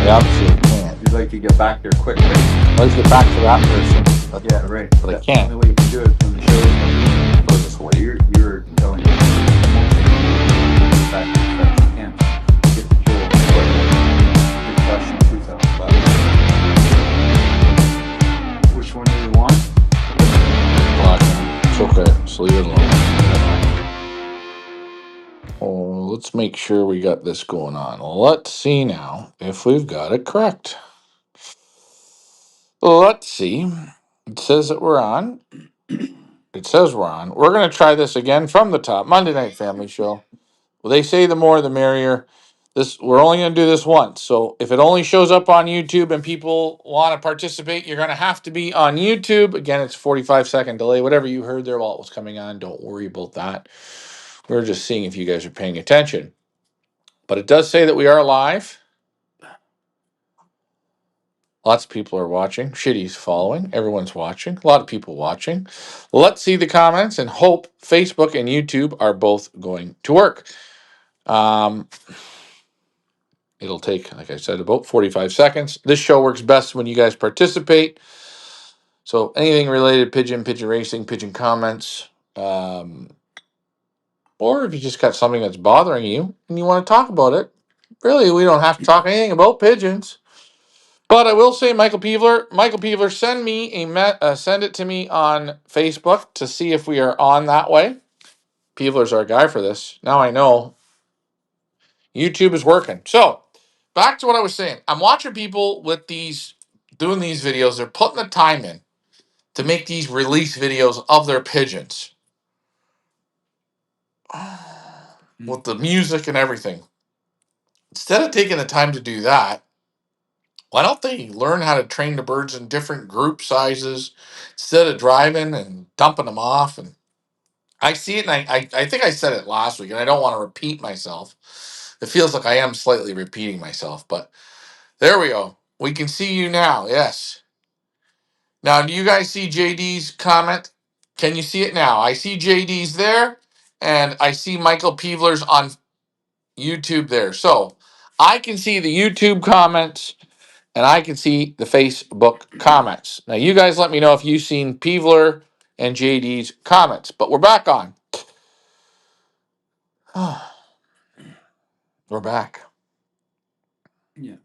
They obviously can't. You'd like to get back there quickly. Let's get back to that person. Yeah, right. But I That's can't. the only way you can do it from the show. So just wait. You're telling me that you can't get the show quickly. Good question, $2,000. Which one do you want? Black one. It's okay. Just leave it alone. Oh, let's make sure we got this going on. Let's see now if we've got it correct. Let's see. It says that we're on. It says we're on. We're going to try this again from the top. Monday Night Family Show. Well, they say the more the merrier. This we're only going to do this once. So if it only shows up on YouTube and people want to participate, you're going to have to be on YouTube. Again, it's 45-second delay. Whatever you heard there while it was coming on, don't worry about that. We're just seeing if you guys are paying attention. But it does say that we are live. Lots of people are watching. Shitty's following. Everyone's watching. A lot of people watching. Let's see the comments and hope Facebook and YouTube are both going to work. It'll take, like I said, about 45 seconds. This show works best when you guys participate. So anything related to pigeon racing, pigeon comments, or if you just got something that's bothering you and you want to talk about it, really, we don't have to talk anything about pigeons. But I will say, Michael Peevler, send it to me on Facebook to see if we are on that way. Peevler's our guy for this. Now I know YouTube is working. So back to what I was saying. I'm watching people with these doing these videos. They're putting the time in to make these release videos of their pigeons with the music and everything. Instead of taking the time to do that, why don't they learn how to train the birds in different group sizes instead of driving and dumping them off? And I see it, and I think I said it last week, and I don't want to repeat myself. It feels like I am slightly repeating myself, but there we go. We can see you now. Yes. Now, do you guys see JD's comment? Can you see it now? I see JD's there, and I see Michael Peevler's on YouTube there. So I can see the YouTube comments, and I can see the Facebook comments. Now, you guys let me know if you've seen Peevler and JD's comments. But we're back on. We're back. Yeah.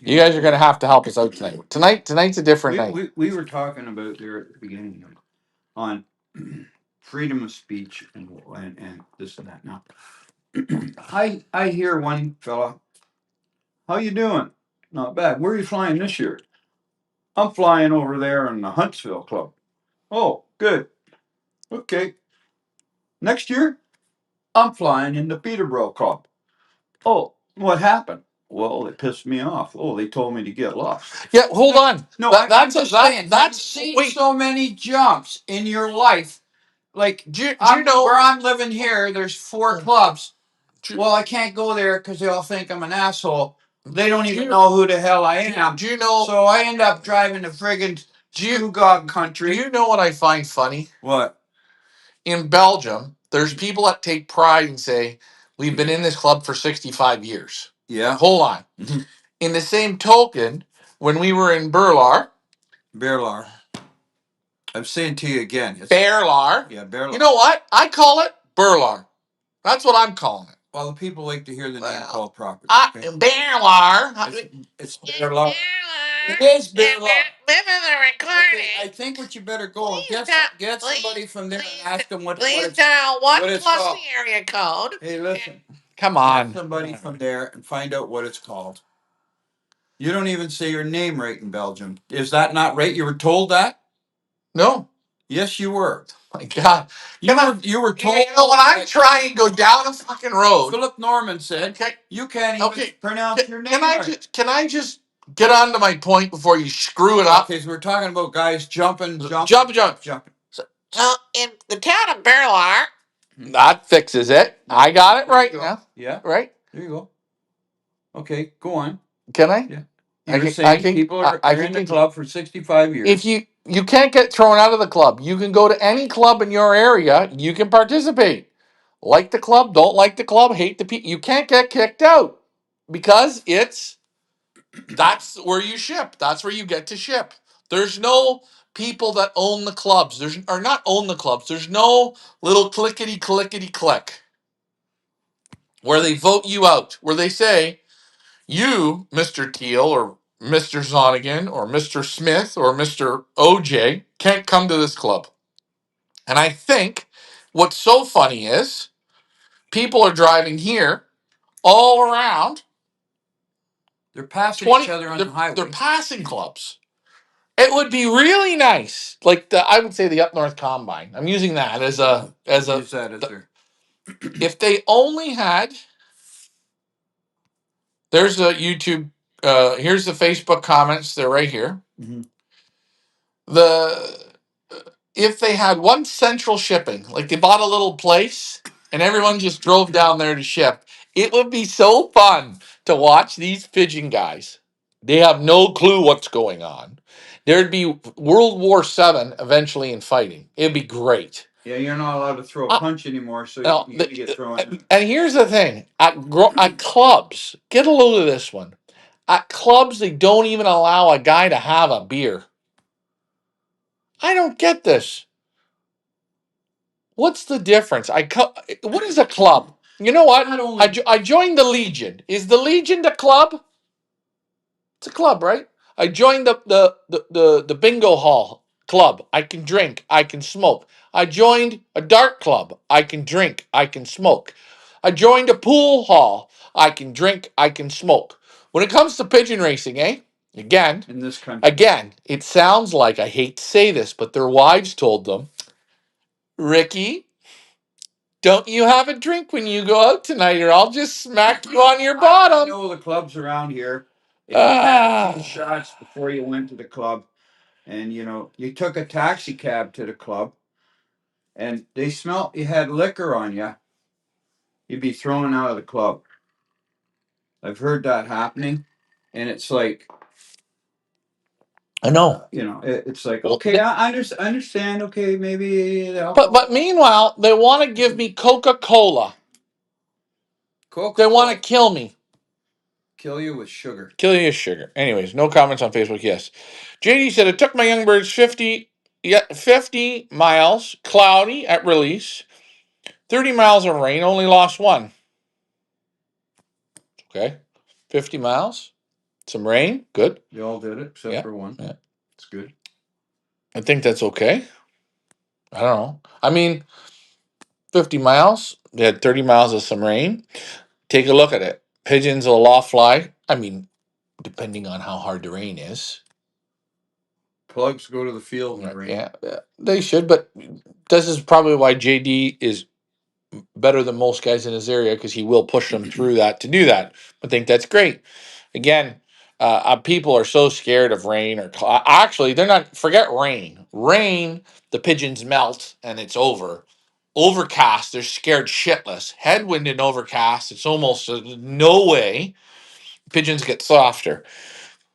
You guys are going to have to help us out tonight. Tonight's a different night. We were talking about there at the beginning on freedom of speech and this and that. Now, I hear one fella, how you doing? Not bad. Where are you flying this year? I'm flying over there in the Huntsville Club. Oh, good. Okay. Next year, I'm flying in the Peterborough Club. Oh, what happened? Well, they pissed me off. Oh, they told me to get lost. Yeah, hold on. No, I'm that's just saying. that's You've seen wait. so many jumps in your life. Like, Do you know where I'm living here, there's 4 clubs. do, Well, I can't go there because they all think I'm an asshole. They don't do even you- know who the hell I am. do you know? So I end up driving to friggin' Scugog Do country. you know what I find funny? What? In Belgium, there's people that take pride and say, "We've been in this club for 65 years." Yeah. Hold on. In the same token, when we were in Berlar, I'm saying to you again. Berlar. Yeah, Berlar. You know what? I call it Berlar. That's what I'm calling it. Well, the people like to hear the name called properly. Berlar. It's Berlar. It is Berlar. This is a recording. Okay, I think what you better go and get somebody from there and ask them what Please it's dial 1 what it's plus called. the area code. Hey, listen. Come Ask on. somebody from there and find out what it's called. You don't even say your name right in Belgium. Is that not right? You were told that? No. Yes, you were. My God. You were told. You know, when I try and go down a fucking road. Philip Norman said, Okay. You can't even pronounce your name Can I just get on to my point before you screw it up? Okay, so we're talking about guys jumping. Jumping. So in the town of Berlar, That fixes it. I got it right now. Yeah. Right? There you go. Okay, go on. Can I? Yeah. I You were can- saying I can- people I are can- in the club for 65 years. If you can't get thrown out of the club, you can go to any club in your area. You can participate. Like the club, don't like the club, hate the people. You can't get kicked out. because that's where you ship. That's where you get to ship. There's no people that own the clubs. There's or not own the clubs. There's no little clickety click where they vote you out, where they say, you, Mr. Teal or Mr. Zonigan or Mr. Smith or Mr. OJ, can't come to this club. And I think what's so funny is people are driving here all around. They're passing 20, each other on they're, the highway. they're passing clubs. It would be really nice, like I would say the Up North Combine. I'm using that as a Use that as their. if they only had. There's a YouTube. Here's the Facebook comments. They're right here. Mm-hmm. The if they had one central shipping, like they bought a little place and everyone just drove down there to ship, it would be so fun to watch these pigeon guys. They have no clue what's going on. There'd be World War VII eventually in fighting. It'd be great. Yeah, you're not allowed to throw a punch anymore, so Now, you're gonna get thrown. and here's the thing: at clubs, get a load of this one. At clubs, they don't even allow a guy to have a beer. I don't get this. What's the difference? What is a club? You know what? Not only I joined the Legion. Is the Legion the club? It's a club, right? I joined the bingo hall club. I can drink. I can smoke. I joined a dart club. I can drink. I can smoke. I joined a pool hall. I can drink. I can smoke. When it comes to pigeon racing, Again, in this country. it sounds like I hate to say this, but their wives told them, Ricky, don't you have a drink when you go out tonight, or I'll just smack you on your I bottom. know the clubs around here. If you had a few shots before you went to the club, and you took a taxi cab to the club, and they smelt you had liquor on you, you'd be thrown out of the club. I've heard that happening, and it's like, I know. it's like, Well, okay, I understand. Okay, maybe the But meanwhile, they want to give me Coca-Cola. They want to kill me. kill you with sugar. Kill you with sugar. Anyways, no comments on Facebook. Yes. JD said, it took my young birds 50 miles, cloudy at release, 30 miles of rain, only lost one. Okay. 50 miles, some rain, good. They all did it except for one. Yeah. It's good. I think that's okay. I don't know. I mean, 50 miles, they had 30 miles of some rain. Take a look at it. Pigeons will loft fly. I mean, depending on how hard the rain is. Plugs go to the field in the rain. Yeah, they should. But this is probably why JD is better than most guys in his area, because he will push them through that to do that. I think that's great. Again, people are so scared of rain or actually, they're not. Forget rain. Rain, the pigeons melt and it's over. Overcast, they're scared shitless. Headwind and overcast, it's almost no way. Pigeons get softer.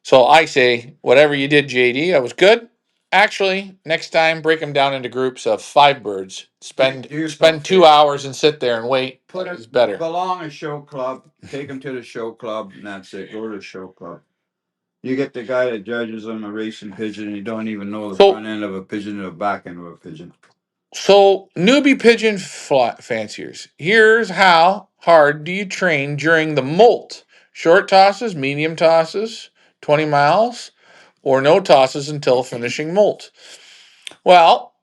So I say, whatever you did, JD, that was good. Actually, next time, break them down into groups of 5 birds. Spend 2 hours and sit there and wait. It's better. Belong a show club. Take them to the show club, and that's it. Go to the show club. You get the guy that judges them a racing pigeon, and you don't even know the front end of a pigeon or the back end of a pigeon. So, newbie pigeon fanciers, here's how hard do you train during the molt? Short tosses, medium tosses, 20 miles, or no tosses until finishing molt? Well,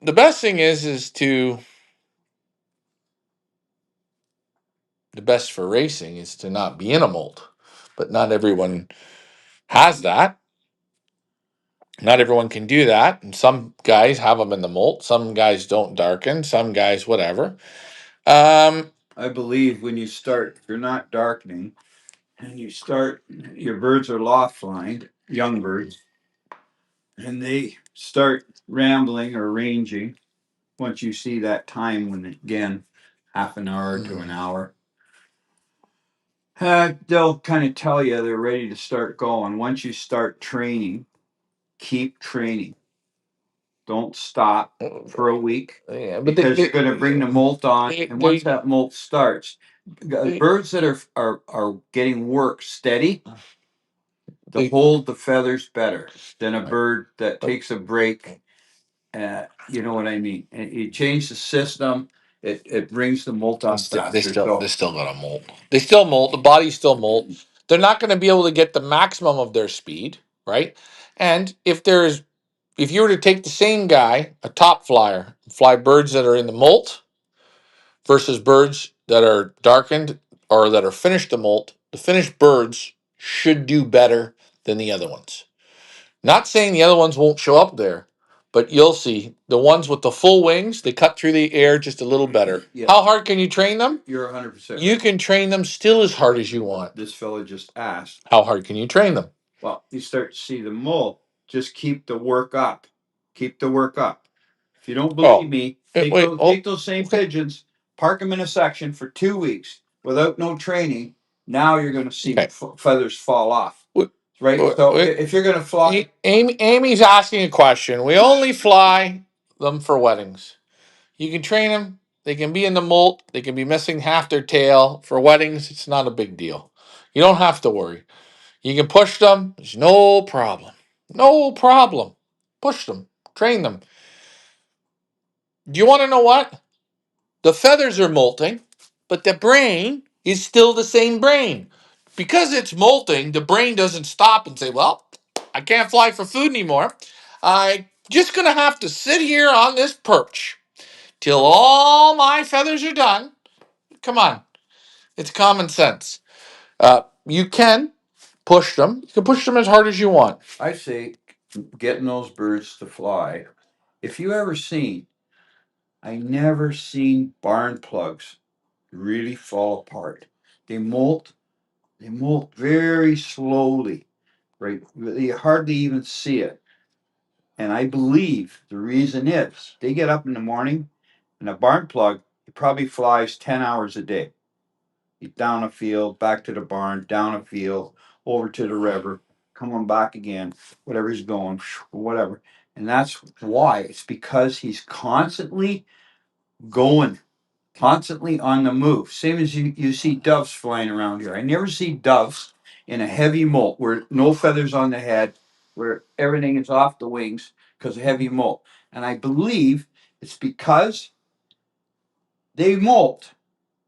the best thing the best for racing is to not be in a molt. But not everyone has that. Not everyone can do that. And some guys have them in the molt. Some guys don't darken. Some guys, whatever. I believe when you start, you're not darkening, and you start, your birds are loft flying, young birds, and they start rambling or ranging. Once you see that time, when again, half an hour to an hour, they'll kind of tell you they're ready to start going. Once you start training, keep training. Don't stop for a week, Yeah, but because you're going to bring the molt on, and once that molt starts, Birds that are getting work steady, They- hold the feathers better than a bird that takes a break. You know what I mean? And you change the system, it brings the molt on faster. they still got a molt. They still molt. The body's still molt. They're not going to be able to get the maximum of their speed, right? And if you were to take the same guy, a top flyer, fly birds that are in the molt versus birds that are darkened or that are finished the molt, the finished birds should do better than the other ones. Not saying the other ones won't show up there, but you'll see the ones with the full wings, they cut through the air just a little better. Yeah. How hard can you train them? You're 100%. You can train them still as hard as you want. This fellow just asked. How hard can you train them? Well, you start to see the molt. Just keep the work up. Keep the work up. If you don't believe me, take those same pigeons, park them in a section for 2 weeks without no training. Now you're going to see feathers fall off. Right? So if you're going to fly. Amy's asking a question. We only fly them for weddings. You can train them. They can be in the molt. They can be missing half their tail. For weddings, it's not a big deal. You don't have to worry. You can push them. There's no problem. No problem. Push them. Train them. Do you want to know what? The feathers are molting, but the brain is still the same brain. Because it's molting, the brain doesn't stop and say, well, I can't fly for food anymore. I'm just going to have to sit here on this perch till all my feathers are done. Come on. It's common sense. You can push them. You can push them as hard as you want. I say getting those birds to fly. If you ever seen, I never seen barn plugs really fall apart. They molt very slowly, right? You hardly even see it. And I believe the reason is they get up in the morning and a barn plug, he probably flies 10 hours a day. He's down a field, back to the barn, down a field, over to the river, coming back again, whatever he's going, whatever. And that's why. It's because he's constantly going, constantly on the move. Same as you see doves flying around here. I never see doves in a heavy molt where no feathers on the head, where everything is off the wings because of heavy molt. And I believe it's because they molt,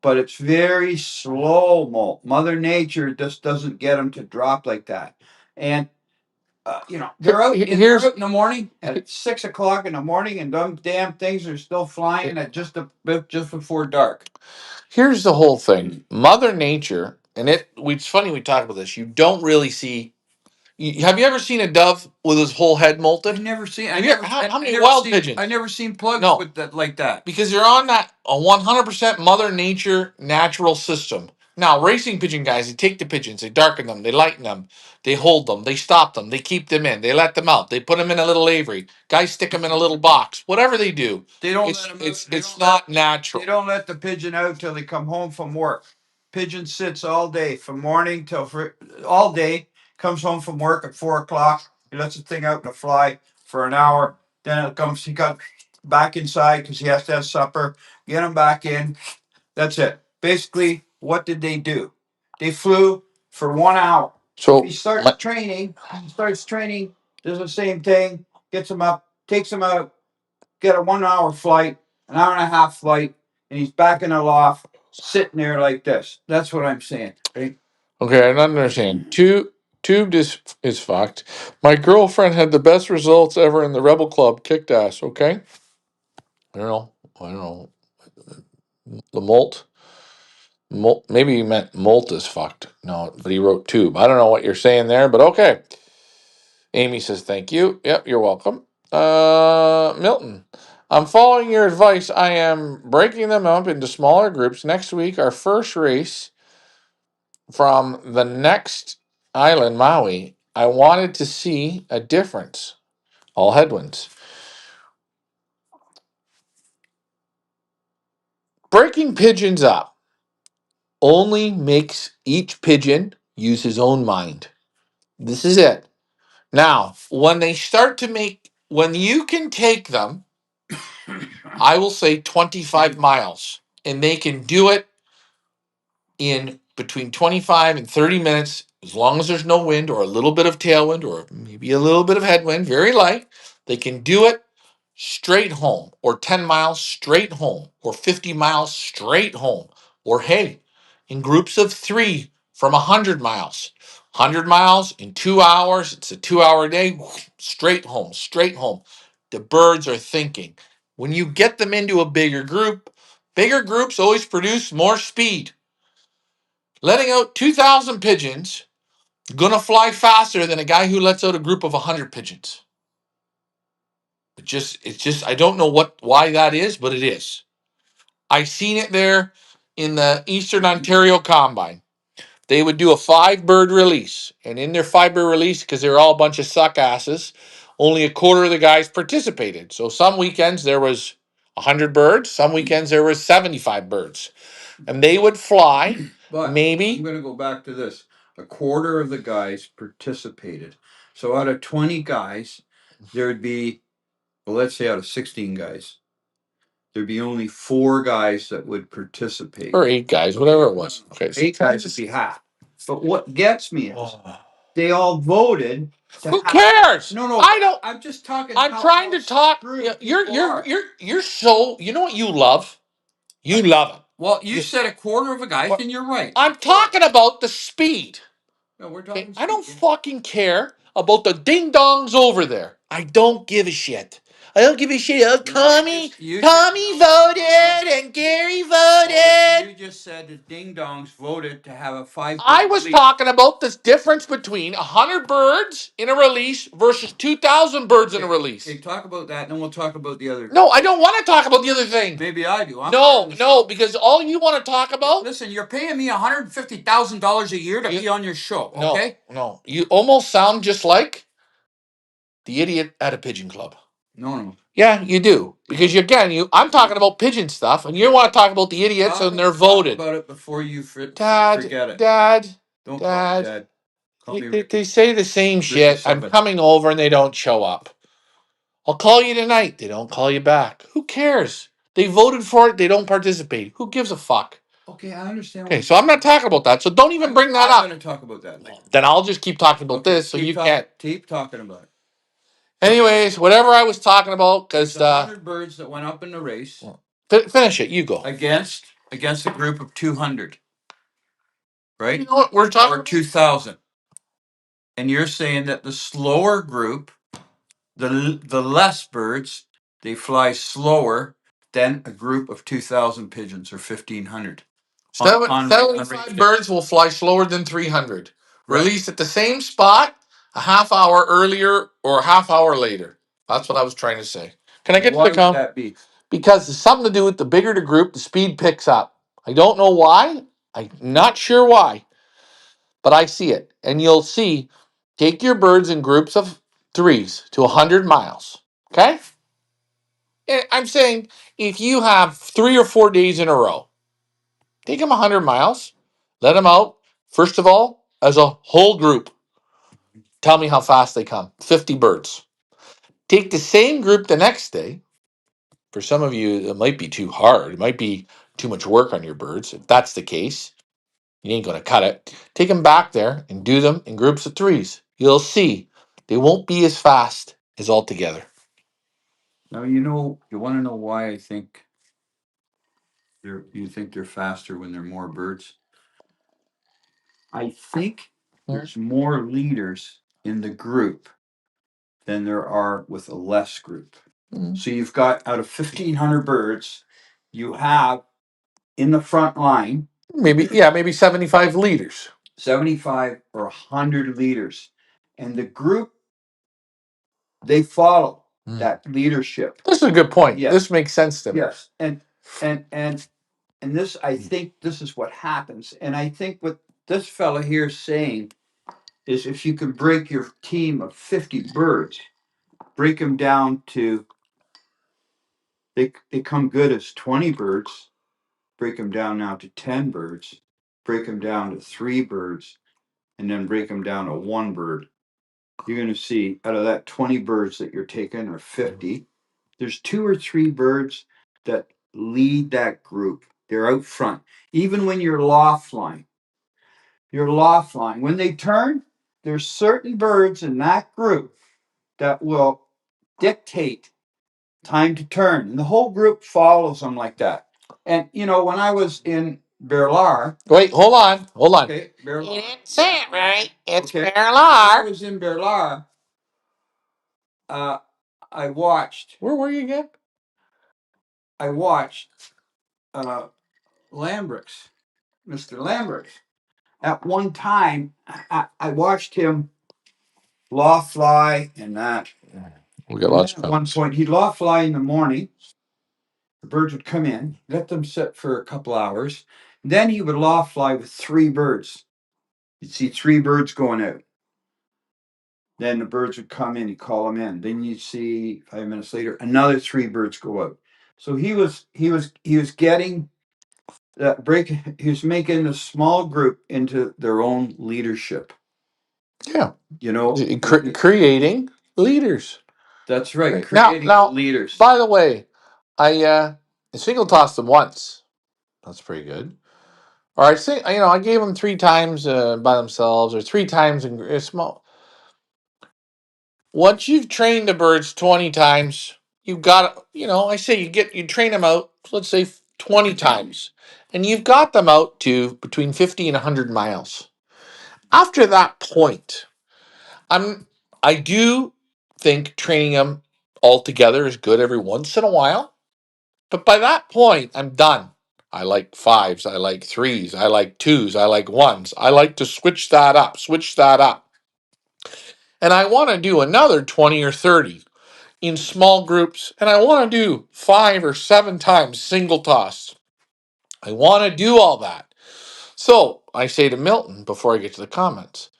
but it's very slow molt. Mother Nature just doesn't get them to drop like that. And they're out in the morning at 6 o'clock in the morning, and them damn things are still flying at just before dark. Here's the whole thing. Mother Nature, and it's funny we talk about this. You don't really see. Have you ever seen a dove with his whole head molted? I've never seen. How many wild pigeons? I never seen plugs with that like that. Because you're on a 100% Mother Nature natural system. Now, racing pigeon guys, they take the pigeons, they darken them, they lighten them, they hold them, they stop them, they keep them in, they let them out, they put them in a little aviary. Guys stick them in a little box. Whatever they do, they don't. It's not natural. They don't let the pigeon out till they come home from work. Pigeon sits all day from morning till all day. Comes home from work at 4 o'clock. He lets the thing out in the fly for an hour. Then it comes. He got back inside because he has to have supper. Get him back in. That's it. Basically, what did they do? They flew for 1 hour. So he starts training, does the same thing, gets him up, takes him out, get a 1 hour flight, an hour and a half flight, and he's back in the loft, sitting there like this. That's what I'm saying. Right? Okay, I don't understand. Tubed is fucked. My girlfriend had the best results ever in the Rebel Club. Kicked ass. Okay. I don't know. The molt. Maybe he meant molt is fucked. No, but he wrote tube. I don't know what you're saying there, but okay. Amy says thank you. Yep, you're welcome. Milton, I'm following your advice. I am breaking them up into smaller groups. Next week, our first race from the next island, Maui. I wanted to see a difference. All headwinds. Breaking pigeons up only makes each pigeon use his own mind. This is it. Now, when you can take them, I will say 25 miles, and they can do it in between 25 and 30 minutes, as long as there's no wind or a little bit of tailwind or maybe a little bit of headwind, very light. They can do it straight home, or 10 miles straight home, or 50 miles straight home, or hey, in groups of 3 from 100 miles. 100 miles in 2 hours, it's a 2-hour day, straight home, straight home. The birds are thinking. When you get them into a bigger group, bigger groups always produce more speed. Letting out 2,000 pigeons gonna fly faster than a guy who lets out a group of 100 pigeons. It's just I don't know why that is, but it is. I seen it there in the Eastern Ontario Combine. They would do a 5-bird release, and in their 5-bird release, because they're all a bunch of suck asses, only a quarter of the guys participated. So some weekends there was 100 birds, some weekends there was 75 birds, and they would fly. But maybe I'm going to go back to this. A quarter of the guys participated. So out of 20 guys, there would be, well, let's say out of 16 guys, there'd be only 4 guys that would participate. or 8 guys, whatever it was. Okay, so 8 guys would be half. But what gets me is they all voted. Who cares? No, I don't. I'm just talking. I'm trying to talk. You're you know what you love? You love it. Well, you said a quarter of a guys, What? and you're right. I'm talking about the speed. No, we're Okay? talking. I don't fucking care about the ding dongs over there. I don't give a shit. I don't give a shit. Oh, Tommy voted and Gary voted. You just said the ding dongs voted to have a 5. I was talking about this difference between 100 birds in a release versus 2,000 birds in a release. Okay, talk about that, and then we'll talk about the other. No, I don't want to talk about the other thing. Maybe I do. No, because all you want to talk about. Listen, you're paying me $150,000 a year to be on your show. Okay? No. You almost sound just like the idiot at a pigeon club. No. Yeah, you do. Because I'm talking about pigeon stuff, and you want to talk about the idiots and they're voted. Talk about it before you forget it. Dad. Don't call me Dad. Call me They say the same shit. I'm coming over and they don't show up. I'll call you tonight. They don't call you back. Who cares? They voted for it. They don't participate. Who gives a fuck? Okay, I understand. Okay, so I'm not talking about that. So don't even bring that up. I'm going to talk about that later. Then I'll just keep talking about this, so you can't. Keep talking about it. Anyways, whatever I was talking about, because 100 birds that went up in the race. Finish it. You go. Against a group of 200, right? You know what we're talking? Or 2,000. And you're saying that the slower group, the less birds, they fly slower than a group of 2,000 pigeons or 1,500. 75 birds will fly slower than 300. Right. Released at the same spot a half hour earlier or a half hour later. That's what I was trying to say. Can I get to the count? Why would that be? Because it's something to do with the bigger the group, the speed picks up. I don't know why. I'm not sure why. But I see it. And you'll see, take your birds in groups of 3s to 100 miles. Okay? I'm saying if you have 3 or 4 days in a row, take them 100 miles, let them out, first of all, as a whole group. Tell me how fast they come. 50 birds. Take the same group the next day. For some of you, it might be too hard. It might be too much work on your birds. If that's the case, you ain't going to cut it. Take them back there and do them in groups of 3s. You'll see they won't be as fast as all together. Now, you want to know why I think you think they're faster when there are more birds? I think there's more leaders in the group than there are with a less group. So you've got, out of 1,500 birds, you have in the front line maybe 75 leaders. 75 or 100 leaders. And the group, they follow that leadership. This is a good point. Yes. This makes sense to me. Yes. And this, I think this is what happens. And I think what this fella here is saying is, if you can break your team of 50 birds, break them down to, they come good as 20 birds, break them down now to 10 birds, break them down to 3 birds, and then break them down to 1 bird. You're going to see, out of that 20 birds that you're taking, or 50, there's 2 or 3 birds that lead that group. They're out front. Even when you're loft flying, when they turn, there's certain birds in that group that will dictate time to turn, and the whole group follows them like that. And when I was in Berlar, Wait, hold on. okay, You Berlar. didn't say it right. It's Okay. When I Berlar. was in Berlar, I watched. Where were you again? I watched uh, Lambrix, Mr. Lambrix. At one time, I watched him loft fly and that. We got And lots then of at one comments. point, he'd loft fly in the morning. The birds would come in, let them sit for a couple hours. Then he would loft fly with 3 birds. You'd see 3 birds going out. Then the birds would come in, he'd call them in. Then you'd see 5 minutes later, another 3 birds go out. So he was getting that break. He was making a small group into their own leadership. Yeah. You know, Creating leaders. that's right. Right. Creating Now, leaders. by the way, I single tossed them once. That's pretty good. Or I say, I gave them 3 times by themselves, or 3 times in small. Once you've trained the birds 20 times, you've got, I say you train them out, let's say 20 times, and you've got them out to between 50 and 100 miles. After that point, I do think training them all together is good every once in a while. But by that point, I'm done. I like 5s. I like 3s. I like 2s. I like 1s. I like to switch that up. And I want to do another 20 or 30 in small groups. And I want to do 5 or 7 times single toss. I want to do all that. So I say to Milton before I get to the comments,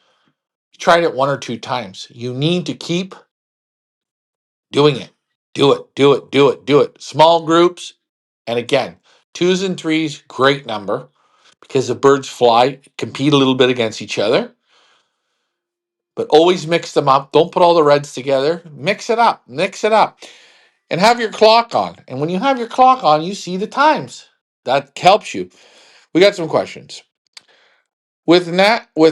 you tried it 1 or 2 times. You need to keep doing it. Do it, do it, do it, do it. Small groups. And again, 2s and 3s, great number because the birds fly, compete a little bit against each other. But always mix them up. Don't put all the reds together. Mix it up. And have your clock on. And when you have your clock on, you see the times. That helps you. We got some questions. With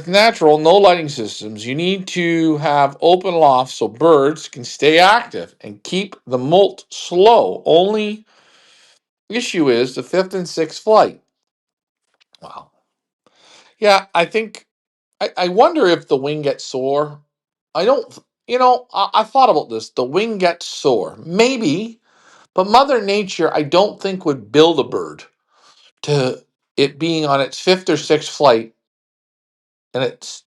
natural no lighting systems, you need to have open lofts so birds can stay active and keep the molt slow. Only issue is the 5th and 6th flight. Wow. Yeah, I wonder if the wing gets sore. I don't, I thought about this. The wing gets sore. Maybe, but Mother Nature, I don't think would build a bird to it being on its 5th or 6th flight and it's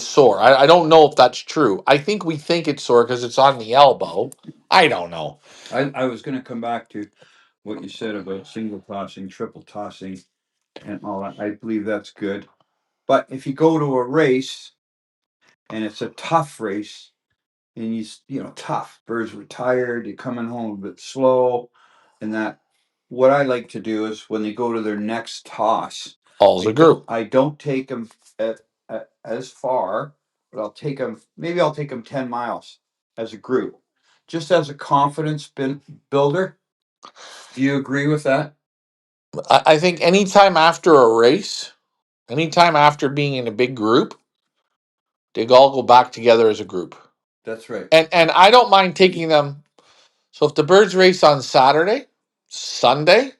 sore. I don't know if that's true. I think we think it's sore because it's on the elbow. I don't know. I was going to come back to what you said about single tossing, triple tossing, and all that. I believe that's good. But if you go to a race and it's a tough race, and tough birds were tired, you're coming home a bit slow, and that. What I like to do is when they go to their next toss, All's a group. I don't take them as far, but I'll take them 10 miles as a group, just as a confidence builder. Do you agree with that? I think anytime after a race, anytime after being in a big group, they all go back together as a group. That's right. And I don't mind taking them. So if the birds race on Saturday, Sunday,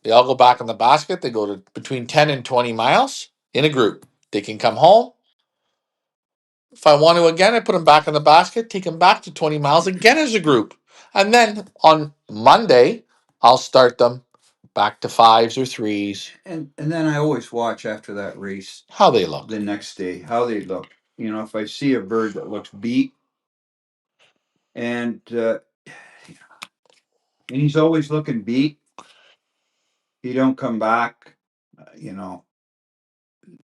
they all go back in the basket. They go to between 10 and 20 miles in a group. They can come home. If I want to again, I put them back in the basket, take them back to 20 miles again as a group. And then on Monday, I'll start them back to 5s or 3s. And then I always watch after that race How they look. the next day, how they look. If I see a bird that looks beat, and he's always looking beat, he don't come back,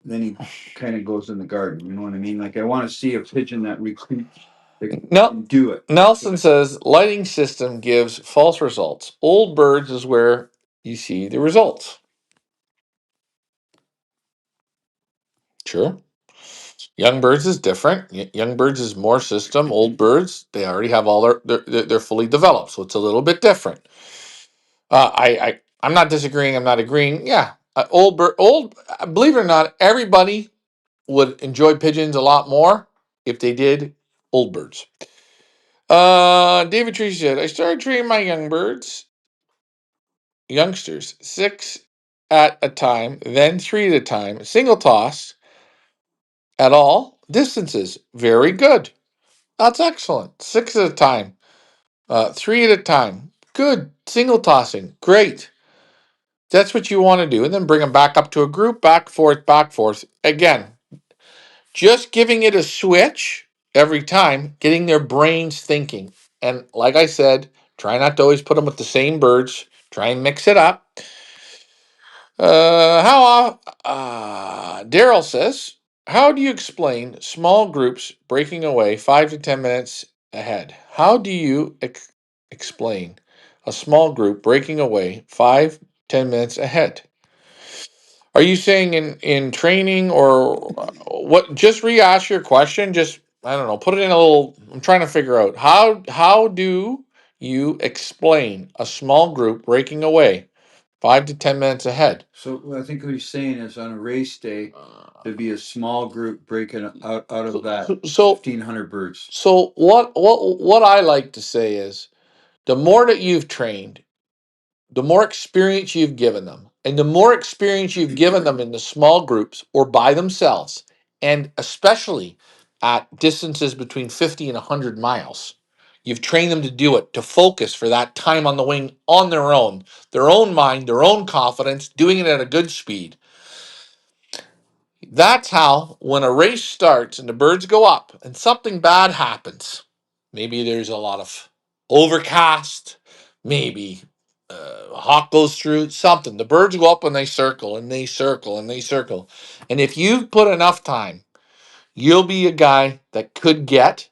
then he kind of goes in the garden. You know what I mean? Like I want to see a pigeon that recruits No, and do it. Nelson says lighting system gives false results. Old birds is where you see the results. Sure. Young birds is different. Young birds is more system. Old birds, they already have all they're fully developed, so it's a little bit different. I'm not disagreeing. I'm not agreeing. Yeah, old. Believe it or not, everybody would enjoy pigeons a lot more if they did old birds. David Tree said, I started treating my youngsters, 6 at a time, then 3 at a time, single toss at all distances. Very good. That's excellent. 6 at a time, 3 at a time. Good. Single tossing. Great. That's what you want to do. And then bring them back up to a group, back, forth, back, forth. Again, just giving it a switch every time, getting their brains thinking. And like I said, try not to always put them with the same birds. Try and mix it up. Daryl says, how do you explain small groups breaking away 5 to 10 minutes ahead? How do you explain a small group breaking away 5, 10 minutes ahead? Are you saying in training or what? Just re-ask your question. Just I don't know. Put it in a little. I'm trying to figure out how do you explain a small group breaking away 5 to 10 minutes ahead? So I think what he's saying is on a race day, there'd be a small group breaking out of that So 1,500 birds. so what I like to say is the more that you've trained, the more experience you've given them, and the more experience you've given them in the small groups or by themselves, and especially at distances between 50 and 100 miles, you've trained them to do it, to focus for that time on the wing on their own mind, their own confidence, doing it at a good speed. That's how, when a race starts and the birds go up and something bad happens, maybe there's a lot of overcast, maybe a hawk goes through something. The birds go up and they circle and they circle and they circle. And if you put enough time, you'll be a guy that could get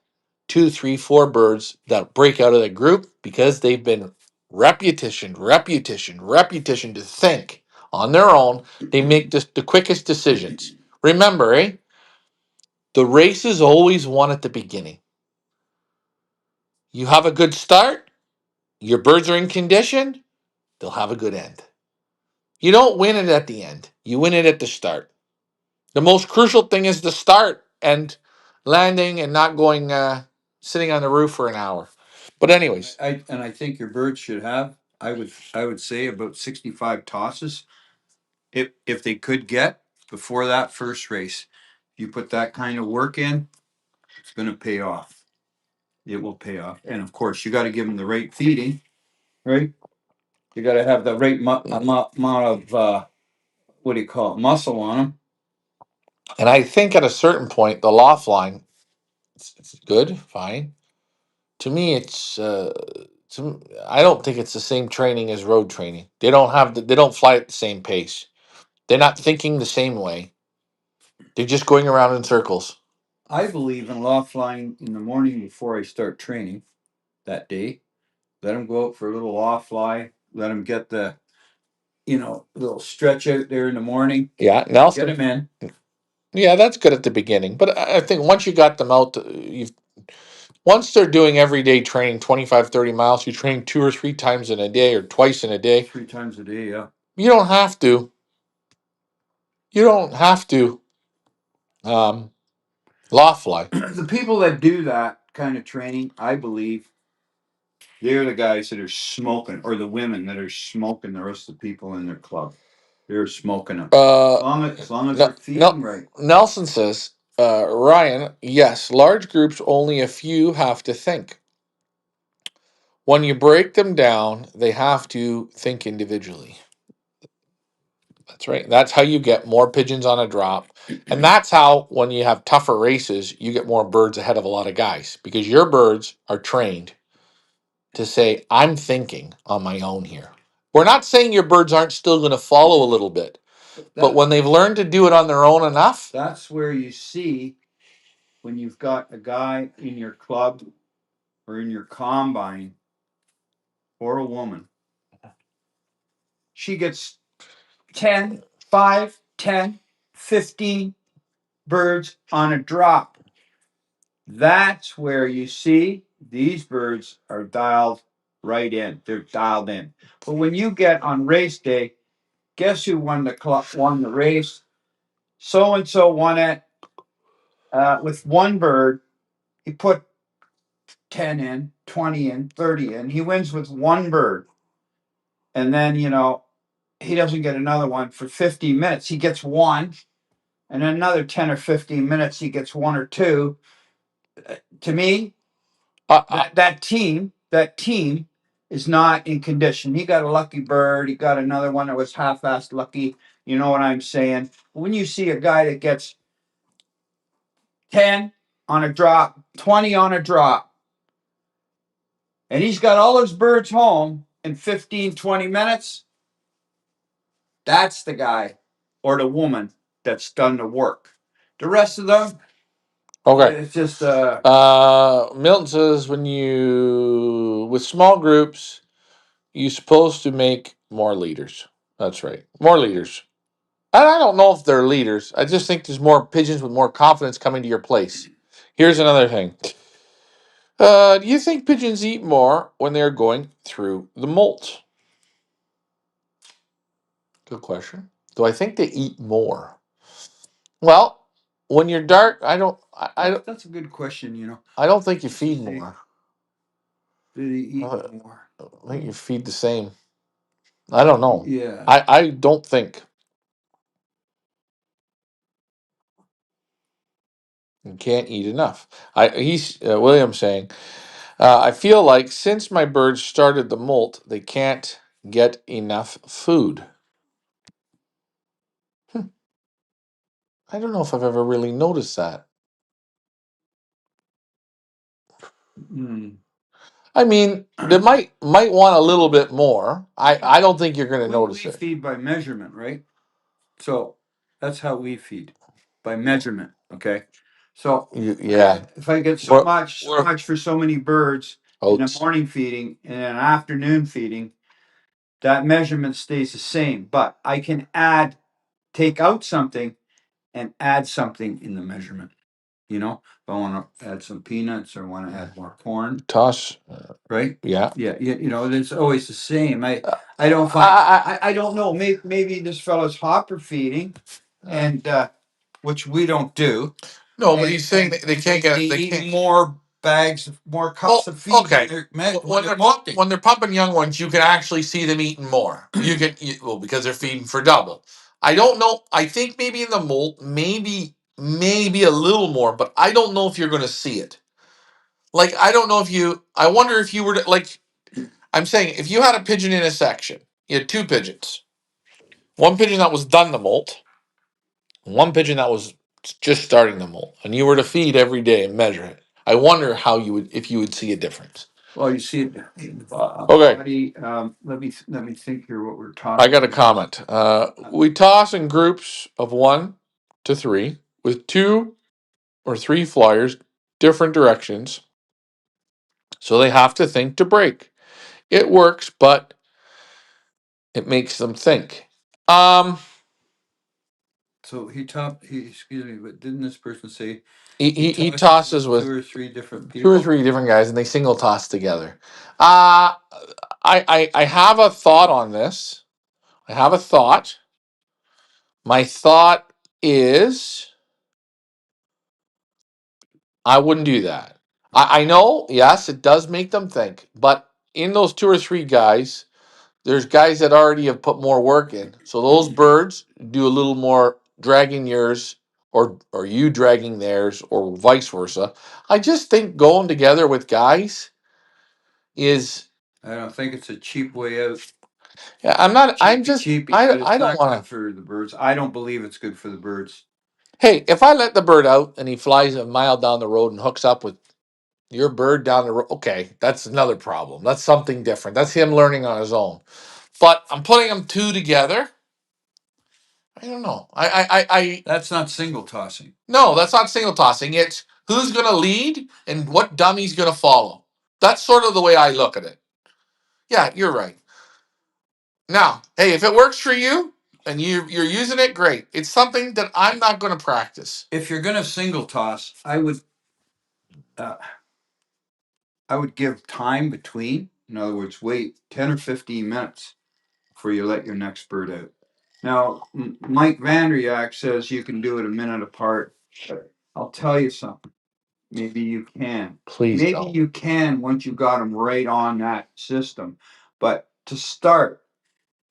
2, 3, 4 birds that break out of the group because they've been repetition to think on their own. They make the quickest decisions. Remember, the race is always won at the beginning. You have a good start, your birds are in condition, they'll have a good end. You don't win it at the end, you win it at the start. The most crucial thing is the start and landing and not going sitting on the roof for an hour. But anyways, I think your birds should have. I would say about 65 tosses if they could get before that first race. You put that kind of work in, it's going to pay off. It will pay off, and of course, you got to give them the right feeding, right? You got to have the right amount of what do you call it, muscle on them. and I think at a certain point, the loft line, it's good, fine. To me, I don't think it's the same training as road training. They don't fly at the same pace. They're not thinking the same way. They're just going around in circles. I believe in loft flying in the morning before I start training that day. Let them go out for a little loft fly. Let them get the little stretch out there in the morning. Yeah, Get Nelson. them in. Yeah, that's good at the beginning, but I think once you got them out, you've once they're doing everyday training, 25, 30 miles, you train 2 or 3 times in a day or twice in a day. 3 times a day, yeah. You don't have to. You don't have to loft fly. The people that do that kind of training, I believe, they're the guys that are smoking, or the women that are smoking the rest of the people in their club. They're smoking them. As long as they're feeding right. Nelson says, Ryan, yes, large groups, only a few have to think. When you break them down, they have to think individually. That's right. That's how you get more pigeons on a drop. And that's how, when you have tougher races, you get more birds ahead of a lot of guys because your birds are trained to say, I'm thinking on my own here. We're not saying your birds aren't still going to follow a little bit, but when they've learned to do it on their own enough, That's where you see when you've got a guy in your club or in your combine or a woman. She gets 10, 5, 10, 15 birds on a drop. That's where you see these birds are dialed right in. They're dialed in. But when you get on race day, guess who won the race? So and so won it with one bird. He put 10 in, 20 in, 30 in. He wins with one bird. And then, he doesn't get another one for 15 minutes. He gets one. And then another 10 or 15 minutes, he gets one or two. To me, that team is not in condition. He got a lucky bird. He got another one that was half-assed lucky. You know what I'm saying? When you see a guy that gets 10 on a drop, 20 on a drop, and he's got all his birds home in 15, 20 minutes, that's the guy or the woman that's done the work. The rest of them, Okay. it's just Milton says with small groups, you're supposed to make more leaders. That's right. More leaders. And I don't know if they're leaders. I just think there's more pigeons with more confidence coming to your place. Here's another thing. Do you think pigeons eat more when they're going through the molt? Good question. Do I think they eat more? Well, when you're dark, that's a good question, I don't think you feed See. more. Do they eat I more? think you feed the same. I don't know. Yeah. I don't think. You can't eat enough. He's William saying, I feel like since my birds started the molt, they can't get enough food. I don't know if I've ever really noticed that. Mm. I mean, they might want a little bit more. I don't think you're going to notice We it. feed by measurement, right? So that's how we feed by measurement. Okay. So Yeah. if I get We're- so much for so many birds in the Oats. morning feeding and an afternoon feeding, that measurement stays the same. But I can take out something and add something in the measurement. If I want to add some peanuts or want to add more corn, Toss. right? Yeah. Yeah, it's always the same. Uh, I don't find I, I don't know. Maybe this fellow's hopper feeding, and which we don't do. no, but he's saying they can't get. They They eat can't. more bags, more cups Oh, of feed. okay. When they're When they're pumping young ones, you can actually see them eating more. Because they're feeding for double. I don't know. I think maybe in the molt, maybe a little more, but I don't know if you're going to see it. Like I don't know if you. I wonder if you were to like. I'm saying if you had a pigeon in a section, you had two pigeons. One pigeon that was done the molt, one pigeon that was just starting the molt, and you were to feed every day and measure it. I wonder if you would see a difference. Well, you see it in the Okay. body. Let me think here. What we're I talking got a about. comment. We toss in groups of 1 to 3 with 2 or 3 flyers, different directions, so they have to think to break. It works, but it makes them think. So excuse me, but didn't this person say He tosses with 2 or 3 different 2 or 3 different guys, and they single toss together. I have a thought on this. I have a thought. My thought is I wouldn't do that. I know, yes, it does make them think, but in those 2 or 3 guys, there's guys that already have put more work in. So those birds do a little more dragging yours or you dragging theirs or vice versa. I just think going together with guys is I don't think it's a cheap way out. yeah, I'm not I'm just Cheap, but I it's don't not want good to. for the birds. I don't believe it's good for the birds. Hey, if I let the bird out and he flies a mile down the road and hooks up with your bird down the road, okay, that's another problem. That's something different. That's him learning on his own. But I'm putting them two together. I don't know. That's not single tossing. No, that's not single tossing. It's who's going to lead and what dummy's going to follow. That's sort of the way I look at it. Yeah, you're right. Now, hey, if it works for you and you're using it, great. It's something that I'm not going to practice. If you're gonna single toss, uh, I would give time between. In other words, wait 10 or 15 minutes before you let your next bird out. Now, Mike Vanderyak says you can do it a minute apart. But I'll tell you something. Maybe you can. Please Maybe don't. you can once you got them right on that system. But to start,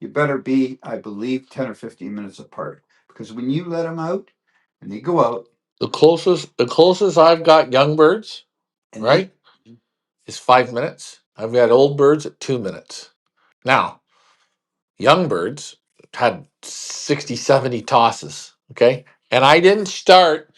you better be, I believe, 10 or 15 minutes apart. Because when you let them out and they go out, The closest I've got young birds, and right, is 5 minutes. I've got old birds at 2 minutes. Now, young birds had 60, 70 tosses. Okay. And I didn't start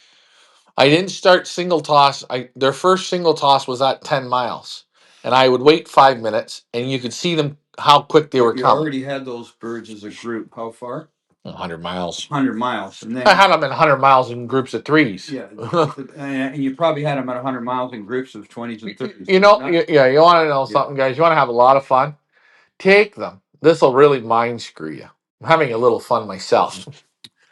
single toss. Their first single toss was at 10 miles. And I would wait 5 minutes and you could see them how quick they were you coming. already had those birds as a group. How far? 100 miles. 100 miles. And then I had them in 100 miles in groups of threes. yeah, and you probably had them at 100 miles in groups of 20s and 30s. You know, yeah, you want to know Yeah. something, guys? You want to have a lot of fun? Take them. This will really mind screw you. I'm having a little fun myself.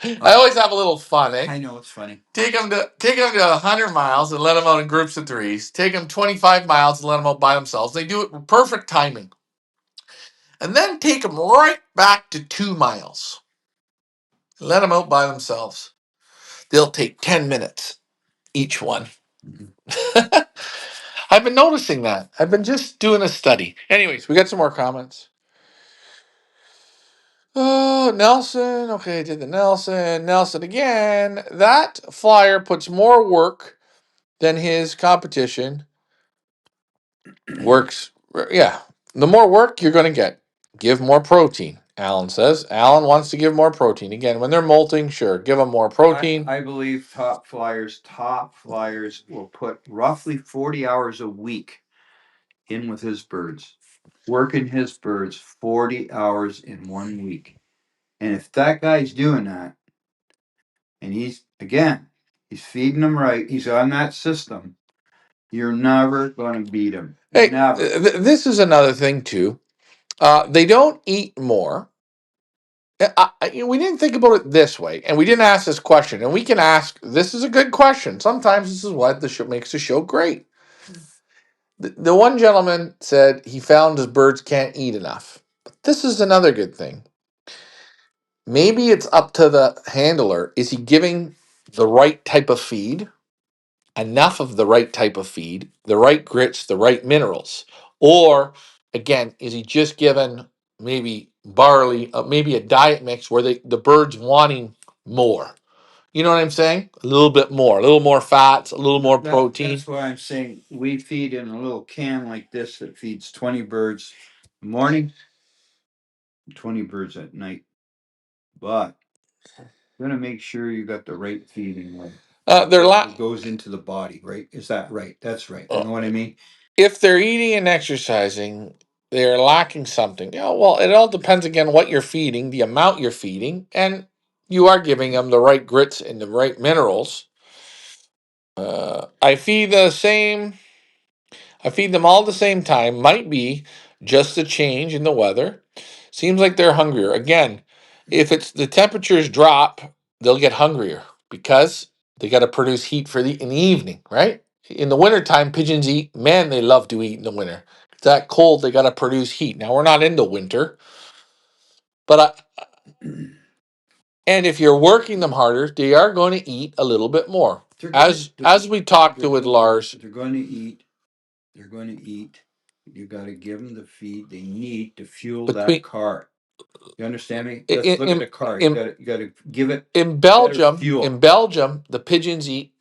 I always have a little fun, eh? I know it's funny. Take them to 100 miles and let them out in groups of threes. Take them 25 miles and let them out by themselves. They do it with perfect timing. And then take them right back to 2 miles. Let them out by themselves. They'll take 10 minutes each one. I've been noticing that. I've been just doing a study. Anyways, we got some more comments. Oh, Nelson. Okay, I did the Nelson. Nelson again. That flyer puts more work than his competition. Works. Yeah. The more work you're going to get. Give more protein, Alan says. Alan wants to give more protein. Again, when they're molting, sure, give them more protein. I believe top flyers will put roughly 40 hours a week in with his birds, working his birds 40 hours in 1 week. And if that guy's doing that, and he's feeding them right, he's on that system, you're never going to beat him. Hey, Never. this is another thing, too. They don't eat more. We didn't think about it this way, and we didn't ask this question. And we can ask. This is a good question. Sometimes this is what the show makes the show great. The one gentleman said he found his birds can't eat enough. But this is another good thing. Maybe it's up to the handler. Is he giving the right type of feed? Enough of the right type of feed, the right grits, the right minerals? Or, again, is he just given maybe barley, maybe a diet mix where the bird's wanting more? You know what I'm saying? A little bit more, a little more fats, a little more protein. That's why I'm saying we feed in a little can like this that feeds 20 birds in the morning, 20 birds at night. But you're gonna make sure you got the right feeding one. It goes into the body, right? Is that right? That's right. You know what I mean? If they're eating and exercising, they're lacking something. Yeah, well, it all depends again what you're feeding, the amount you're feeding, and you are giving them the right grits and the right minerals. I feed the same. I feed them all at the same time. Might be just a change in the weather. Seems like they're hungrier. Again, if it's the temperatures drop, they'll get hungrier because they got to produce heat for in the evening, right? In the wintertime, pigeons eat. Man, they love to eat in the winter. It's that cold, they got to produce heat. Now we're not into winter, but and if you're working them harder, they are going to eat a little bit more. As we talked to with Lars, they're going to eat. They're going to eat. You got to give them the feed they need to fuel that between car. You understand me? in, Let's look at in, the car. in, You got to give it in better Belgium, fuel. in Belgium, the pigeons eat,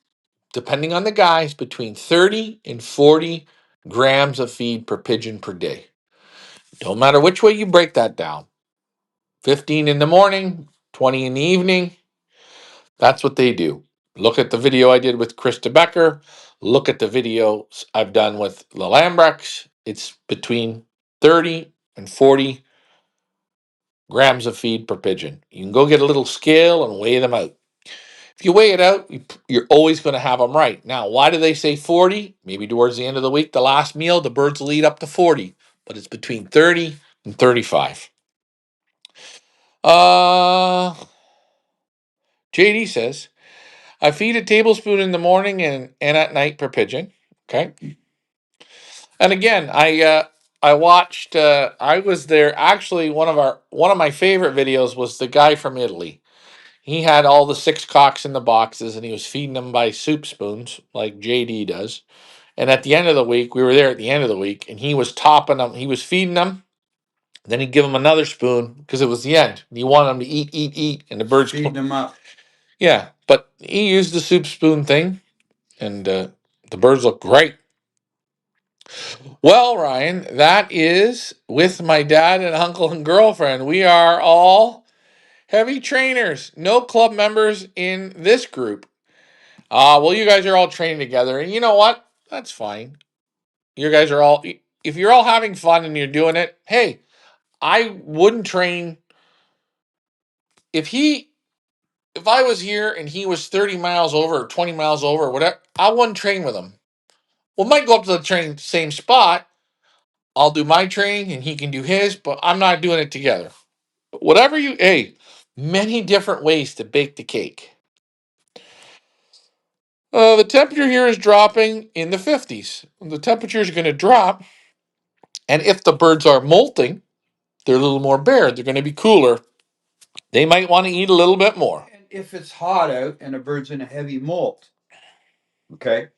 depending on the guys, between 30 and 40 grams of feed per pigeon per day. Don't matter which way you break that down. 15 in the morning, 20 in the evening. That's what they do. Look at the video I did with Krista Becker. Look at the videos I've done with the Lambrex. It's between 30 and 40 grams of feed per pigeon. You can go get a little scale and weigh them out. If you weigh it out, you're always going to have them right. Now, why do they say 40? Maybe towards the end of the week, the last meal, the birds will eat up to 40, but it's between 30 and 35. JD says, I feed a tablespoon in the morning and at night per pigeon. Okay. And again, I watched. I was there. Actually, one of my favorite videos was the guy from Italy. He had all the six cocks in the boxes, and he was feeding them by soup spoons, like JD does. And at the end of the week, we were there at the end of the week, and he was topping them. He was feeding them. Then he'd give them another spoon because it was the end. And he wanted them to eat, eat, eat, and the birds Feed them up. Yeah, but he used the soup spoon thing, and the birds look great. Well, Ryan, that is with my dad and uncle and girlfriend. We are all heavy trainers. No club members in this group. Well, you guys are all training together, and you know what? That's fine. You guys are all. If you're all having fun and you're doing it, hey, I wouldn't train if he. If I was here and he was 30 miles over or 20 miles over or whatever, I wouldn't train with him. We might go up to the train same spot. I'll do my training and he can do his, but I'm not doing it together. Whatever you, hey, many different ways to bake the cake. The temperature here is dropping in the 50s. The temperature is going to drop, and if the birds are molting, they're a little more bare. They're going to be cooler. They might want to eat a little bit more. And if it's hot out and a bird's in a heavy molt, okay,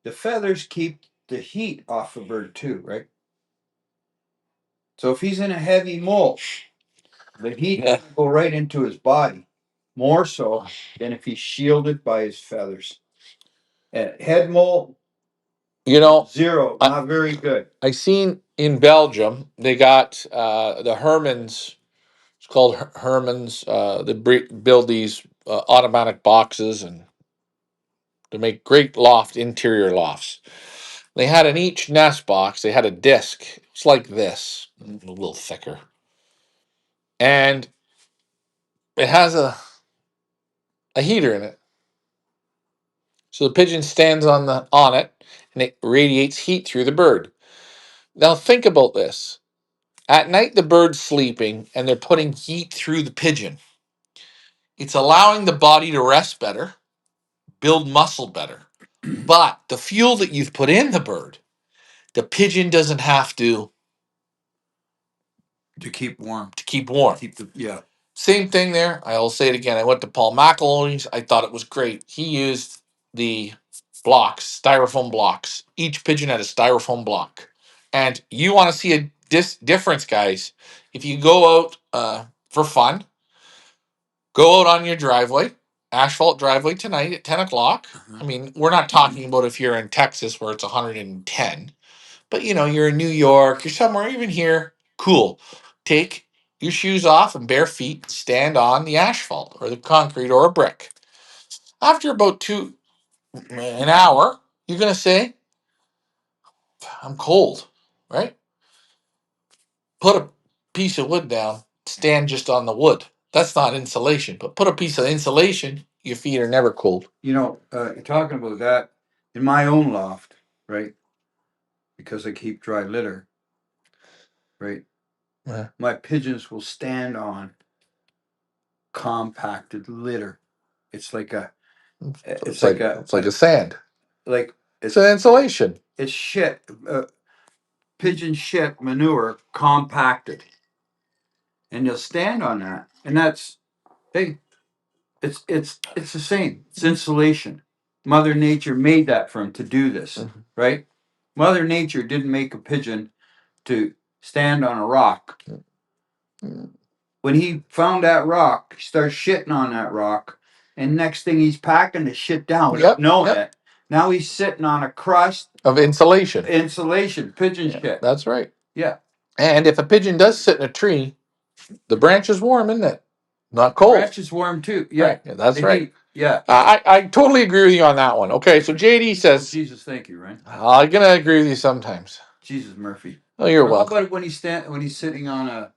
the feathers keep the heat off a bird too, right? So if he's in a heavy molt, the heat Yeah. will go right into his body, more so than if he's shielded by his feathers. Head molt, You know, zero, not very good. I seen in Belgium they got the Hermans. It's called Hermans. They build these automatic boxes and they make great loft interior lofts. They had in each nest box. They had a disc. It's like this, a little thicker, and it has a heater in it. So the pigeon stands on it, and it radiates heat through the bird. Now think about this. At night, the bird's sleeping, and they're putting heat through the pigeon. It's allowing the body to rest better, build muscle better. But the fuel that you've put in the bird, the pigeon doesn't have To keep warm. to keep warm. Yeah. Same thing there. I'll say it again. I went to Paul McAlone's. I thought it was great. He used the blocks, styrofoam blocks. Each pigeon had a styrofoam block. And you want to see a difference, guys. If you go out for fun, go out on your driveway, asphalt driveway tonight at 10 o'clock. I mean, we're not talking about if you're in Texas where it's 110, but you're in New York, you're somewhere, even here. Cool. Take your shoes off and bare feet, stand on the asphalt or the concrete or a brick. After about an hour, you're going to say, I'm cold, right? Put a piece of wood down, stand just on the wood. That's not insulation, but put a piece of insulation, your feet are never cold. You're talking about that in my own loft, right? Because I keep dry litter, right? Yeah. My pigeons will stand on compacted litter. It's like a, It's like a sand. like It's an insulation. it's shit, pigeon shit manure compacted, and you'll stand on that, and that's hey, it's the same. It's insulation. Mother Nature made that for him to do this, right? Mother Nature didn't make a pigeon to stand on a rock. When he found that rock, he starts shitting on that rock, and next thing he's packing the shit down without knowing it. Now he's sitting on a crust of insulation. Pigeon shit. That's right. Yeah. And if a pigeon does sit in a tree, the branch is warm, isn't it? Not cold. Branch is warm too. Yeah. Right. Yeah, that's right. Yeah. I totally agree with you on that one. Okay, so JD says, Jesus, thank you, Ryan. I'm gonna agree with you sometimes. Jesus Murphy. Oh, you're How welcome. about when he's sitting on a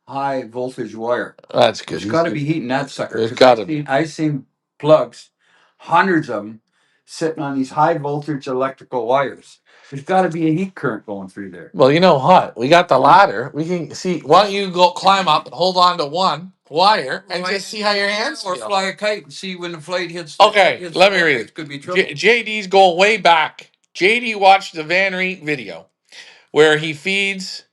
high voltage wire? That's good. There's got to be heat in that sucker. There's got to be. I've seen plugs, hundreds of them, sitting on these high voltage electrical wires. There's got to be a heat current going through there. Well, you know what? We got the ladder. We can see. Why don't you go climb up and hold on to one wire and just see how your hands Or feel? fly a kite and see when the flight hits. Okay, let me read it. Could be trouble. JD's going way back. JD watched the Van Reet video. where he feeds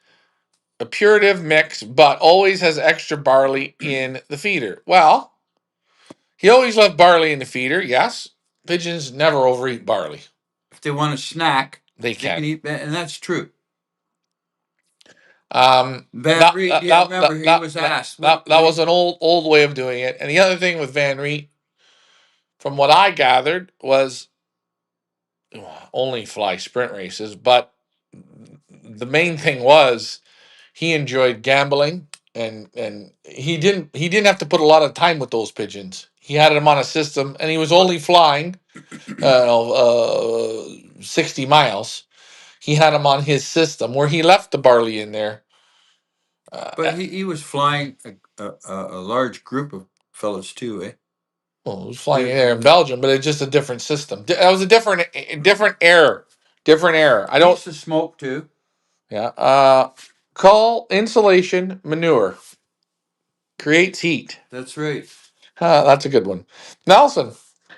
a purative mix, but always has extra barley in the feeder. Well, he always left barley in the feeder. Yes, pigeons never overeat barley. If they want a snack, They they can. can eat, and that's true. Van Reed, yeah, remember he was asked. That was an old way of doing it. And the other thing with Van Riet, from what I gathered, was only fly sprint races, but the main thing was he enjoyed gambling, and he didn't have to put a lot of time with those pigeons. He had them on a system, and he was only flying 60 miles. He had them on his system where he left the barley in there. But he was flying a large group of fellows too, eh? Well, it was flying in there in Belgium, but it's just a different system. That was a different era. Different era. I don't. Piece of smoke too. Yeah. Call insulation manure. Creates heat. That's right. That's a good one. Nelson.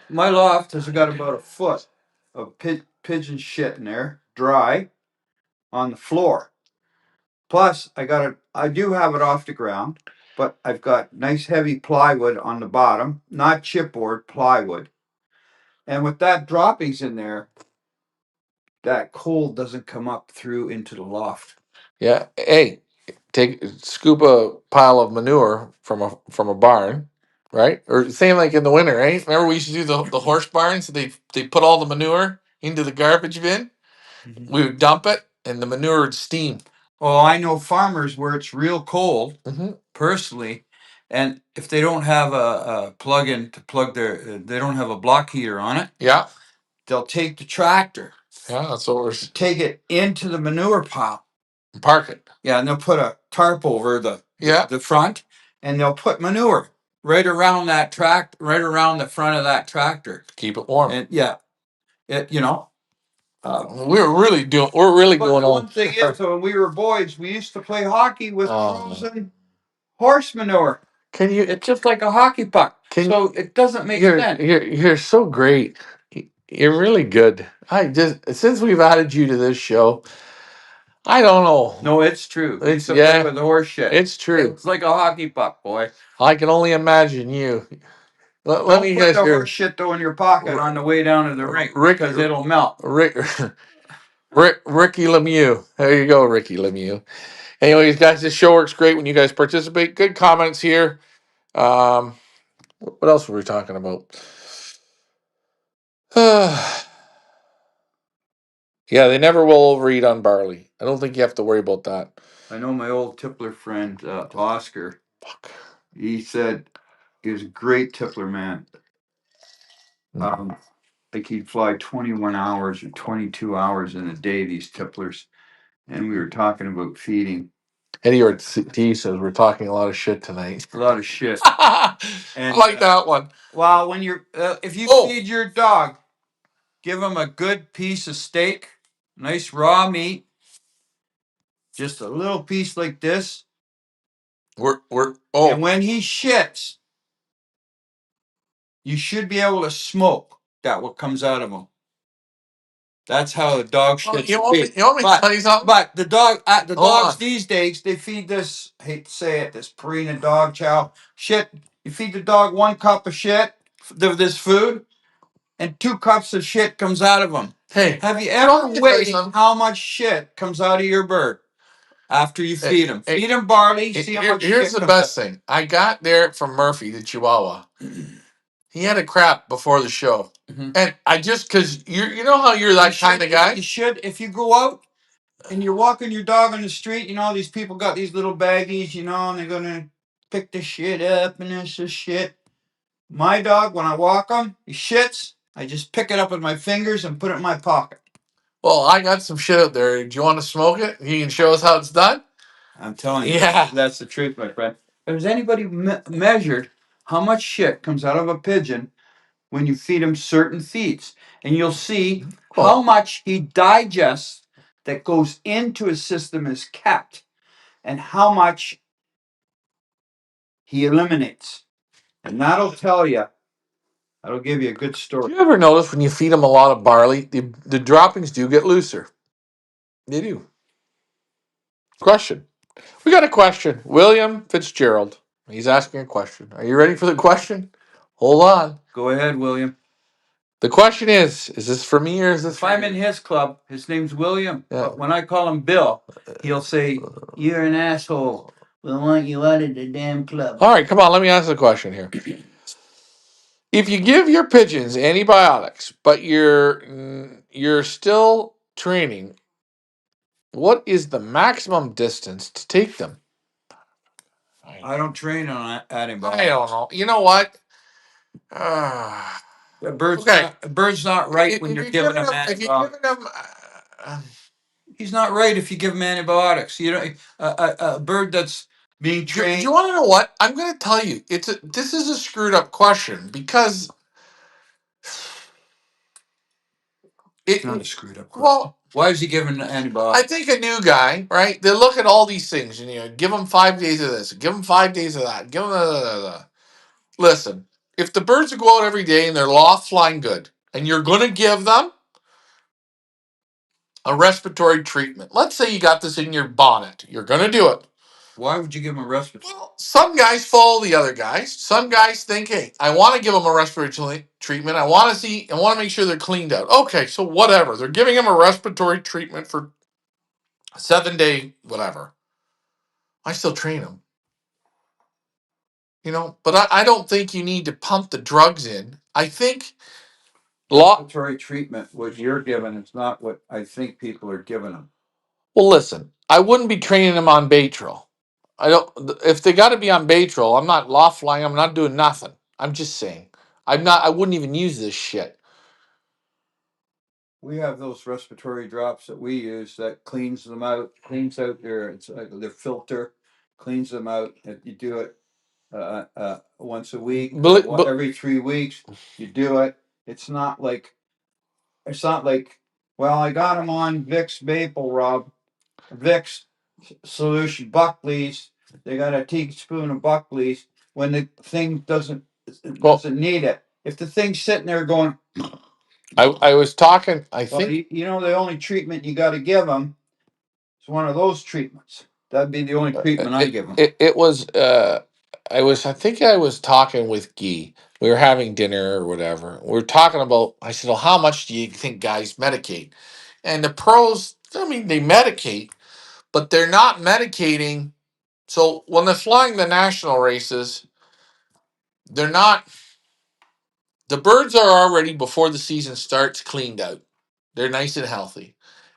My loft has got about a foot of pigeon shit in there, dry, on the floor. Plus, I do have it off the ground, but I've got nice heavy plywood on the bottom, not chipboard, plywood. And with that droppings in there, that cold doesn't come up through into the loft. Yeah. Hey, scoop a pile of manure from a barn, right? Or same like in the winter, right? Remember we used to do the horse barns? They put all the manure into the garbage bin. Mm-hmm. We would dump it, and the manure would steam. Oh, I know farmers where it's real cold, personally, and if they don't have a plug-in to plug they don't have a block heater on it. Yeah. They'll take the tractor. Yeah, that's what we're. Take it into the manure pile. Park it. Yeah, and they'll put a tarp over the front, and they'll put manure right around that right around the front of that tractor. Keep it warm. And yeah, We're really going But the on. one thing is, when we were boys, we used to play hockey with frozen horse manure. Can you? It's just like a hockey puck. So it doesn't make sense. You're so great. You're really good. Since we've added you to this show, I don't know. No, it's true. It's play with the horse shit. It's true. It's like a hockey puck, boy. I can only imagine you. Let Don't me put guess the here. horse shit though in your pocket on the way down to the rink, because it'll melt. Ricky Lemieux. There you go, Ricky Lemieux. Anyways, guys, this show works great when you guys participate. Good comments here. What else were we talking about? Yeah, they never will overeat on barley. I don't think you have to worry about that. I know my old tippler friend, Oscar. Fuck. He said he was a great tippler man. Like he'd fly 21 hours or 22 hours in a day, these tipplers. And we were talking about feeding. Eddie Ortiz says we're talking a lot of shit tonight. A lot of shit. And, I like that one. Well, when you're, if you feed your dog, give him a good piece of steak, nice raw meat, just a little piece like this. And when he shits, you should be able to smoke what comes out of him. That's how the dog shits. You want me to tell you something? But the dogs these days, they feed this, I hate to say it, this Purina dog chow shit. You feed the dog 1 cup of shit, this food, and 2 cups of shit comes out of them. Hey, have you ever weighed how much shit comes out of your bird after you feed him? Feed him barley, see how much shit. Here's the best thing. I got there from Murphy, the Chihuahua. He had a crap before the show. And I just, because you know how you're that kind of guy? You should, if you go out and you're walking your dog on the street, these people got these little baggies, and they're going to pick the shit up and this shit. My dog, when I walk him, he shits. I just pick it up with my fingers and put it in my pocket. Well, I got some shit out there. Do you want to smoke it? You can show us how it's done? I'm telling you. Yeah. That's the truth, my friend. Has anybody measured how much shit comes out of a pigeon when you feed him certain feeds? And you'll see how much he digests that goes into his system is kept and how much he eliminates. And that'll give you a good story. Do you ever notice when you feed them a lot of barley, the droppings do get looser? They do. Question. We got a question. William Fitzgerald. He's asking a question. Are you ready for the question? Hold on. Go ahead, William. The question is this for me or is this If for I'm you? in his club, his name's William. Yeah. But when I call him Bill, he'll say, "You're an asshole. We want you out of the damn club." All right, come on. Let me ask the question here. If you give your pigeons antibiotics, but you're still training, what is the maximum distance to take them? I don't train on I antibiotics. don't know. You know what? Uh, A bird's okay. not, a bird's not right If when you're you're giving giving him them, if you're antibiotics. giving them, He's not right if you give him antibiotics. You know, a bird that's being do trained. you want to know what? I'm going to tell you. This is a screwed up question because It's not a screwed up question. well, Why is he giving I antibiotics? think a new guy, right? They look at all these things and give them 5 days of this, give them 5 days of that, give them. Listen, if the birds go out every day and they're loft flying good, and you're going to give them a respiratory treatment. Let's say you got this in your bonnet. You're going to do it. Why would you give him a respiratory? Well, some guys follow the other guys. Some guys think, hey, I want to give them a respiratory treatment. I want to make sure they're cleaned out. Okay, so whatever. They're giving them a respiratory treatment for a 7-day, whatever. I still train them. But I don't think you need to pump the drugs in. I think Respiratory treatment, what you're giving, is not what I think people are giving them. Well, listen, I wouldn't be training them on Baytril. I don't. If they got to be on Baytril, I'm not loft flying. I'm not doing nothing. I'm just saying. I'm not. I wouldn't even use this shit. We have those respiratory drops that we use that cleans them out, cleans out it's like their filter, cleans them out. If you do it once a week, every 3 weeks, you do it. It's not like, well, I got them on Vicks Maple Rub, Vicks Solution, Buckley's. They got a teaspoon of Buckley's when the thing doesn't need it. If the thing's sitting there going, I was talking. I think you know, the only treatment you got to give them is one of those treatments. That'd be the only treatment I give them. it was. I think I was talking with Guy. We were having dinner or whatever. We were talking about. I said, "Well, how much do you think guys medicate?" And the pros, I mean, they medicate, but they're not medicating. So when they're flying the national races, they're not. The birds are already before the season starts cleaned out. They're nice and healthy.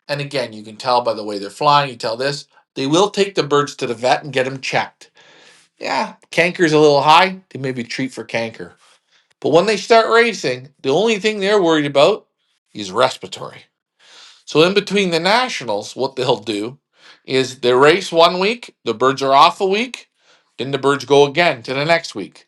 And again, you can tell by the way they're flying. You tell this. They will take the birds to the vet and get them checked. Yeah, canker's a little high. They maybe treat for canker. But when they start racing, the only thing they're worried about is respiratory. So in between the nationals, what they'll do is they race 1 week, the birds are off a week, then the birds go again to the next week.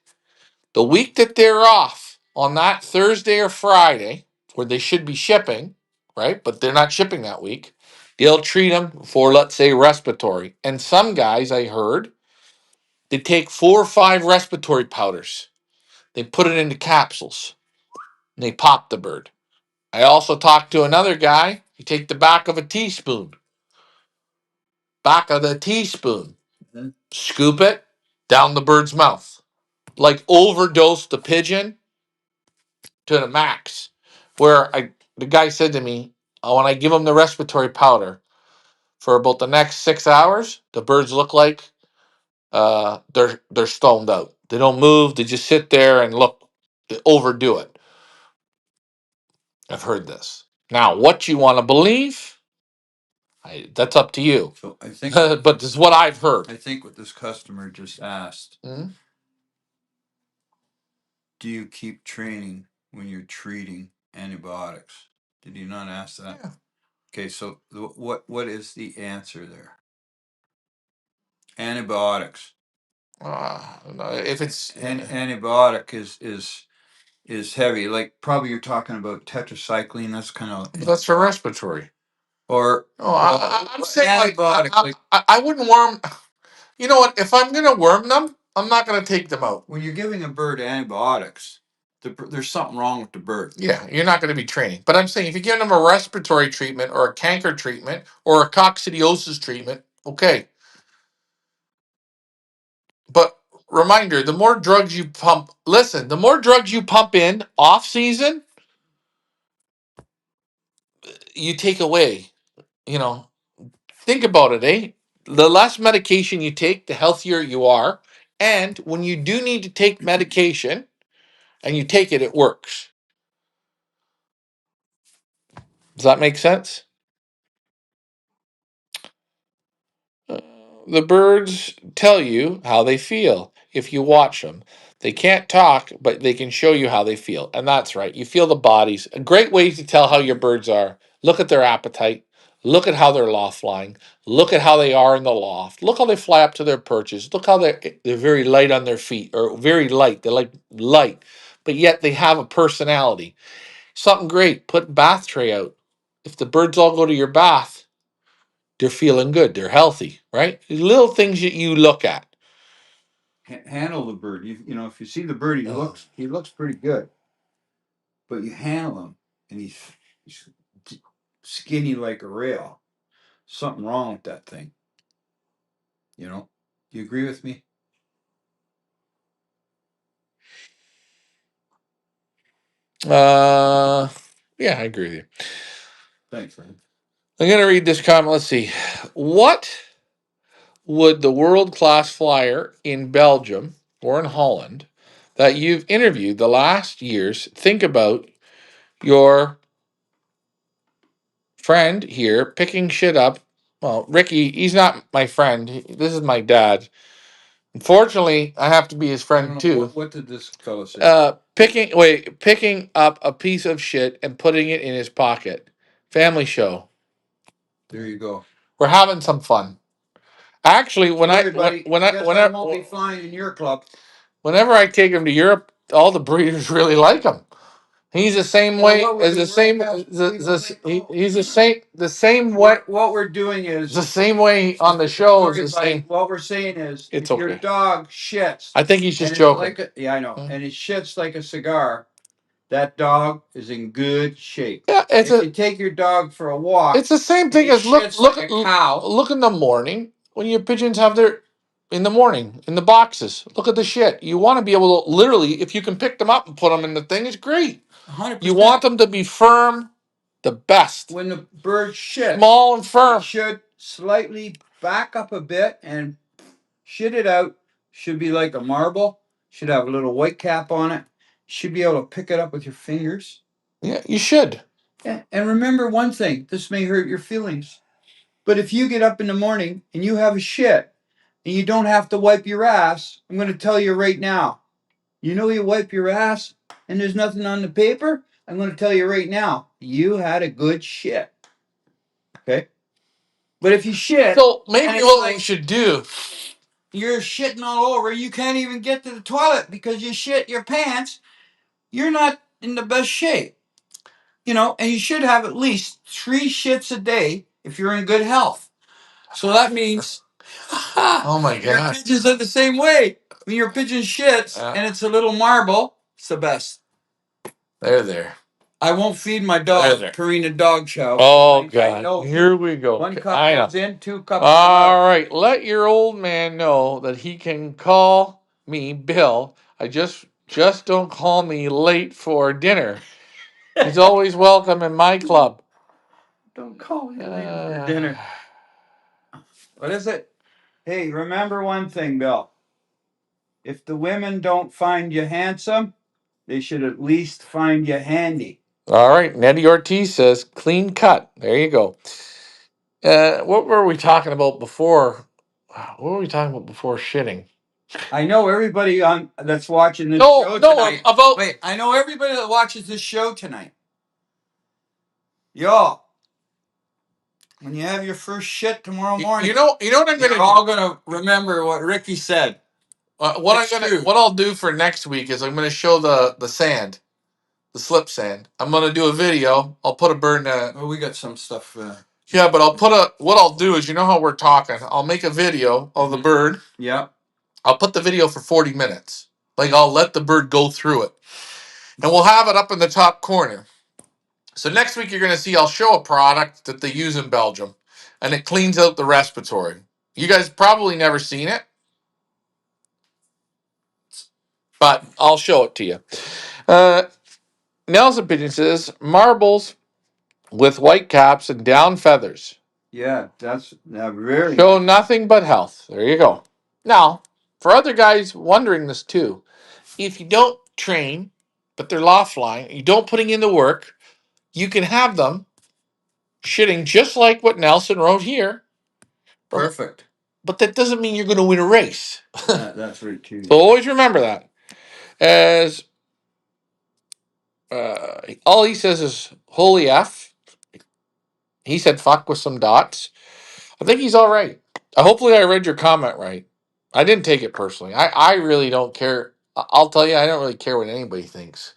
The week that they're off on that Thursday or Friday, where they should be shipping, right? But they're not shipping that week, they'll treat them for, let's say, respiratory. And some guys, I heard, they take 4 or 5 respiratory powders. They put it into capsules and they pop the bird. I also talked to another guy. You take the back of the teaspoon, scoop it down the bird's mouth. Like overdose the pigeon to the max. The guy said to me, when I give them the respiratory powder for about the next 6 hours, the birds look like they're stoned out. They don't move. They just sit there and look. They overdo it. I've heard this. Now, what you want to believe, that's up to you. So I think, but this is what I've heard. I think what this customer just asked. Mm-hmm. Do you keep training when you're treating antibiotics? Did you not ask that? Yeah. Okay, so what is the answer there? Antibiotics. If it's Antibiotic is heavy. Like probably you're talking about tetracycline. That's kind of that's for respiratory. or I'm saying antibiotic. I wouldn't worm. You know what? If I'm gonna worm them, I'm not gonna take them out. When you're giving a bird antibiotics, there's something wrong with the bird. Yeah, you're not going to be training. But I'm saying if you're giving them a respiratory treatment or a canker treatment or a coccidiosis treatment, Okay. But reminder, the more drugs you pump, listen, the more drugs you pump in off season, you take away. You know, think about it, eh? The less medication you take, the healthier you are. And when you do need to take medication and you take it, it works. Does that make sense? The birds tell you how they feel if you watch them. They can't talk, but they can show you how they feel. And that's right. You feel the bodies. A great way to tell how your birds are. Look at their appetite. Look at how they're loft flying. Look at how they are in the loft. Look how they fly up to their perches. Look how they're very light on their feet, or very light. They're like light, but yet they have a personality. Something great. Put bath tray out. If the birds all go to your bath, they're feeling good. They're healthy, right? Little things that you look at. Handle the bird. You know, if you see the bird, he looks pretty good, but you handle him, and he's skinny like a rail. Something wrong with that thing. You know, do you agree with me? Yeah, I agree with you. Thanks, man. I'm going to read this comment. Let's see. What would the world class flyer in Belgium or in Holland that you've interviewed the last years think about your friend here picking shit up? Well, Ricky, he's not my friend. This is my dad. Unfortunately, I have to be his friend too. What did this fellow say? Picking up a piece of shit and putting it in his pocket. Family show. There you go. We're having some fun. Actually, Sorry, buddy. I guess I won't be flying in your club. whenever I take him to Europe, all the breeders really like him. He's the same way as the same. He's the same way. What we're doing is The same way on the show is sorry, the same. buddy. What we're saying is, It's if your okay. dog shits, I think he's just and it's joking. yeah, I know, and it shits like a cigar, that dog is in good shape. Yeah, If you take your dog for a walk, it's the same and thing it as shits like a cow. look in the morning when your pigeons have their in the morning in the boxes. Look at the shit. You want to be able to literally, if you can pick them up and put them in the thing, it's great. 100%. You want them to be firm, the best. When the bird shits, Small and firm. it should slightly back up a bit and shit it out. Should be like a marble. Should have a little white cap on it. Should be able to pick it up with your fingers. Yeah, you should. And remember one thing. This may hurt your feelings, but if you get up in the morning and you have a shit and you don't have to wipe your ass, I'm going to tell you right now. You know, you wipe your ass and there's nothing on the paper. I'm going to tell you right now. You had a good shit. Okay. But if you shit, so maybe what we should do, you're shitting all over. You can't even get to the toilet because you shit your pants. You're not in the best shape. You know, and you should have at least 3 shits a day if you're in good health. So that means, oh my your god, pigeons are the same way. When your pigeon shits and it's a little marble, it's the best. there. I won't feed my dog Purina dog chow. Oh god, here we go. 1 cup comes in, 2 cups All right, let your old man know that he can call me Bill. I just don't call me late for dinner. He's always welcome in my club. Don't call me late for dinner. What is it? Hey, remember one thing, Bill. If the women don't find you handsome, they should at least find you handy. All right, Nettie Ortiz says clean cut. There you go. What were we talking about before? What were we talking about before shitting? I know everybody on that's watching this show tonight. Wait, I know everybody that watches this show tonight. Y'all, when you have your first shit tomorrow morning, you know what I'm gonna. You're all gonna remember what Ricky said. What I'll do for next week is I'm gonna show the sand, the slip sand. I'm gonna do a video. I'll put a bird in a. Oh, we got some stuff. Yeah, but what I'll do is, you know how we're talking. I'll make a video of the bird. Yeah. I'll put the video for 40 minutes. Like, I'll let the bird go through it. And we'll have it up in the top corner. So next week you're going to see, I'll show a product that they use in Belgium. And it cleans out the respiratory. You guys probably never seen it, but I'll show it to you. Nelson Pigeon says marbles with white caps and down feathers Yeah, that's very show nice. nothing but health. There you go. Now, for other guys wondering this too, if you don't train, but they're law flying, you don't putting in the work, you can have them shitting just like what Nelson wrote here. Perfect. But that doesn't mean you're going to win a race. That's right too. So always remember that. As all he says is holy F. He said fuck with some dots. I think he's all right. Hopefully I read your comment right. I didn't take it personally. I really don't care. I'll tell you, I don't really care what anybody thinks.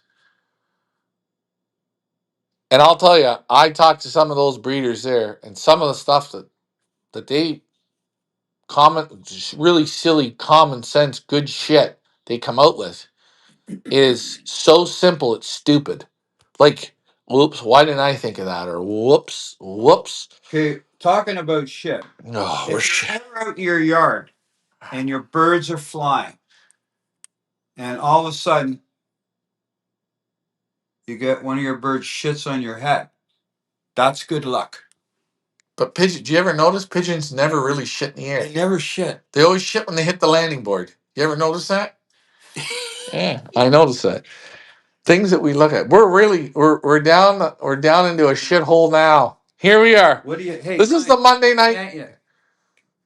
And I'll tell you, I talked to some of those breeders there, and some of the stuff that they comment, just really silly, common sense, good shit they come out with is so simple it's stupid. Like, whoops, why didn't I think of that? Or whoops. Okay, talking about shit. Oh, we're If shit. you're ever out in your yard and your birds are flying, and all of a sudden you get one of your birds shits on your head, that's good luck. But pigeon, do you ever notice pigeons never really shit in the air? They never shit. They always shit when they hit the landing board. You ever notice that? Yeah, I noticed that. Things that we look at. We're down into a shithole now. Here we are. What do you? Hey, This is the Monday night. can't you?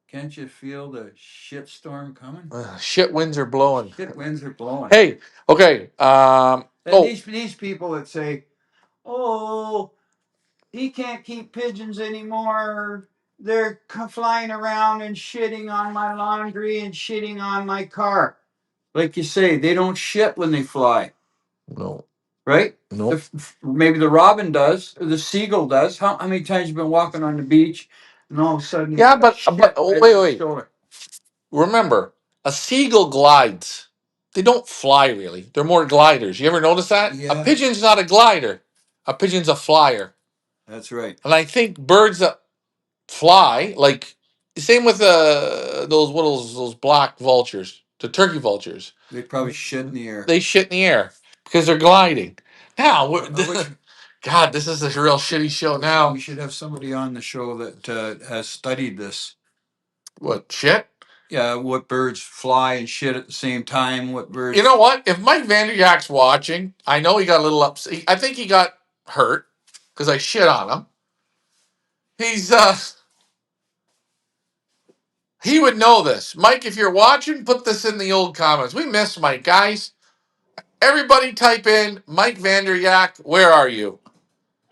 Can't you feel the shit storm coming? Shit winds are blowing. Shit winds are blowing. Hey, okay. And Oh, these people that say, "Oh, he can't keep pigeons anymore. They're flying around and shitting on my laundry and shitting on my car." Like you say, they don't shit when they fly, no, right? no. Maybe the robin does, or the seagull does. How many times you been walking on the beach, and all of a sudden, Yeah, but shit wait, right on the wait. shoulder? Remember, a seagull glides. They don't fly really. They're more gliders. You ever notice that? Yeah. A pigeon's not a glider. A pigeon's a flyer. That's right. And I think birds that fly, like same with those black vultures, the turkey vultures. They probably shit in the air. They shit in the air because they're gliding. Now, wish- God, this is a real shitty show now. We should have somebody on the show that has studied this. What shit? Yeah, what birds fly and shit at the same time? What birds? You know what? If Mike Vanderjak's watching, I know he got a little upset. I think he got hurt because I shit on him. He's he would know this. Mike, if you're watching, put this in the old comments. We miss Mike, guys. Everybody type in Mike Vanderjak. Where are you?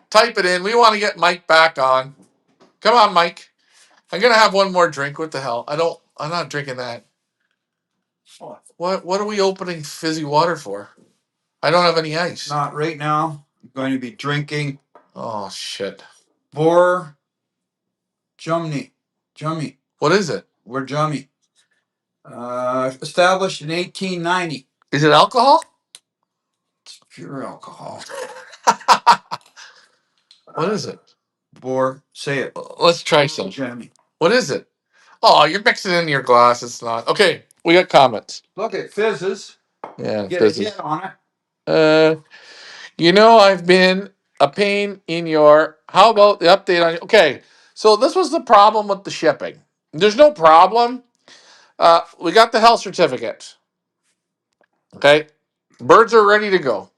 Type it in. We want to get Mike back on. Come on, Mike. I'm gonna have one more drink. What the hell? I'm not drinking that. What are we opening fizzy water for? I don't have any ice. Not right now. I'm going to be drinking Oh shit. Bor Jummy. What is it? Bor Jummy. Established in 1890. Is it alcohol? It's pure alcohol. What is it? Bor, say it. Let's try some. Jummy. What is it? Oh, you're mixing it in your glass. It's not. Okay, we got comments. Look, it fizzes. Yeah, Get fizzes. a hit on it. I've been a pain in your. How about the update on? Okay, so this was the problem with the shipping. There's no problem. We got the health certificate. Okay, birds are ready to go.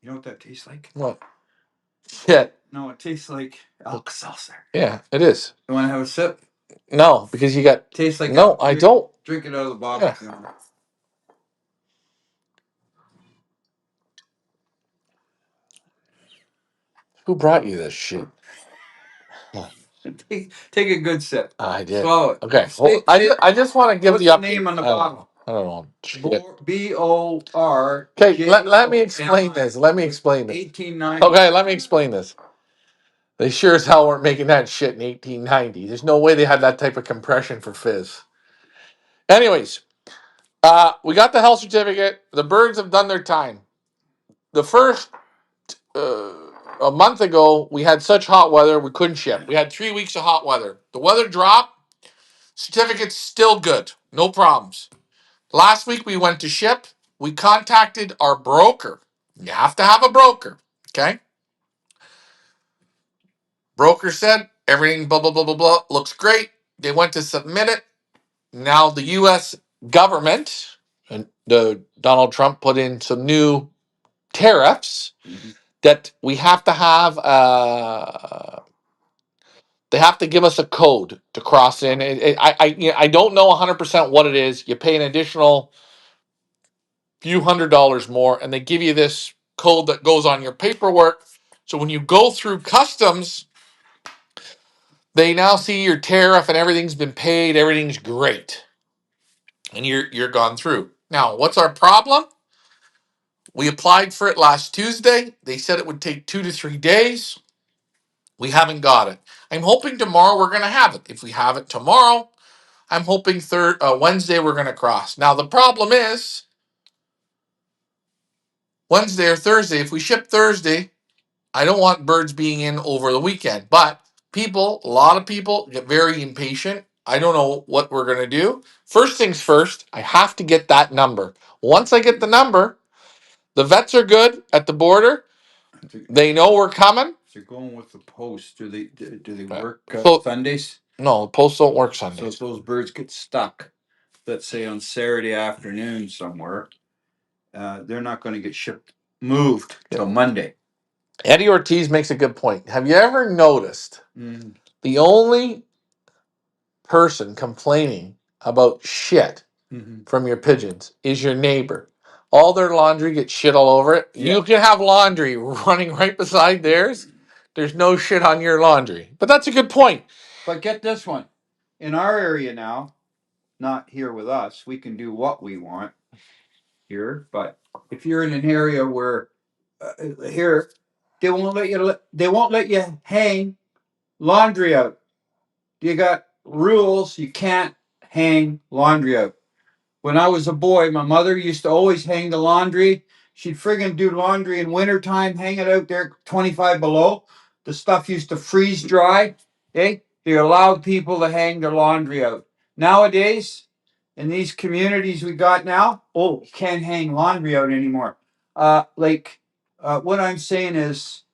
You know what that tastes like? What? Shit. No, it tastes like Alka-Seltzer. Yeah, it is. You want to have a sip? No, because you got. Tastes like No, I don't. Drink it out of the bottle. Yeah. If you want. Who brought you this shit? Take a good sip. I did. Swallow it. Okay. Well, I just want to give What's the the update. name on the bottle? I don't know. Shit. Bor. Okay, let me explain this. 1890. Okay, let me explain this. They sure as hell weren't making that shit in 1890. There's no way they had that type of compression for fizz. Anyways, we got the health certificate. The birds have done their time. The first a month ago, we had such hot weather we couldn't ship. We had 3 weeks of hot weather. The weather dropped. Certificate's still good. No problems. Last week we went to ship. We contacted our broker. You have to have a broker. Okay. Broker said everything blah blah blah blah blah looks great. They went to submit it. Now the U.S. government and the Donald Trump put in some new tariffs that we have to have. They have to give us a code to cross in. I don't know 100% what it is. You pay an additional few $100s more, and they give you this code that goes on your paperwork. So when you go through customs, they now see your tariff and everything's been paid. Everything's great, and you're gone through. Now, what's our problem? We applied for it last Tuesday. They said it would take 2 to 3 days. We haven't got it. I'm hoping tomorrow we're going to have it. If we have it tomorrow, I'm hoping Wednesday we're going to cross. Now the problem is Wednesday or Thursday. If we ship Thursday, I don't want birds being in over the weekend. But a lot of people get very impatient. I don't know what we're going to do. First things first, I have to get that number. Once I get the number, the vets are good at the border. They know we're coming. They're going with the post. Do they work So Sundays? no, the posts don't work So Sundays. if those birds get stuck, let's say on Saturday afternoon somewhere, they're not going to get moved till Monday. Eddie Ortiz makes a good point. Have you ever noticed the only person complaining about shit from your pigeons is your neighbor? All their laundry gets shit all over it. Yeah. You can have laundry running right beside theirs. There's no shit on your laundry. But that's a good point. But get this one. In our area now, not here with us, we can do what we want here. But if you're in an area where here they won't let you hang laundry out. You got rules. You can't hang laundry out. When I was a boy, my mother used to always hang the laundry. She'd friggin' do laundry in wintertime, hang it out there 25 below. The stuff used to freeze dry. Okay? They allowed people to hang their laundry out. Nowadays, in these communities we got now, you can't hang laundry out anymore. What I'm saying is,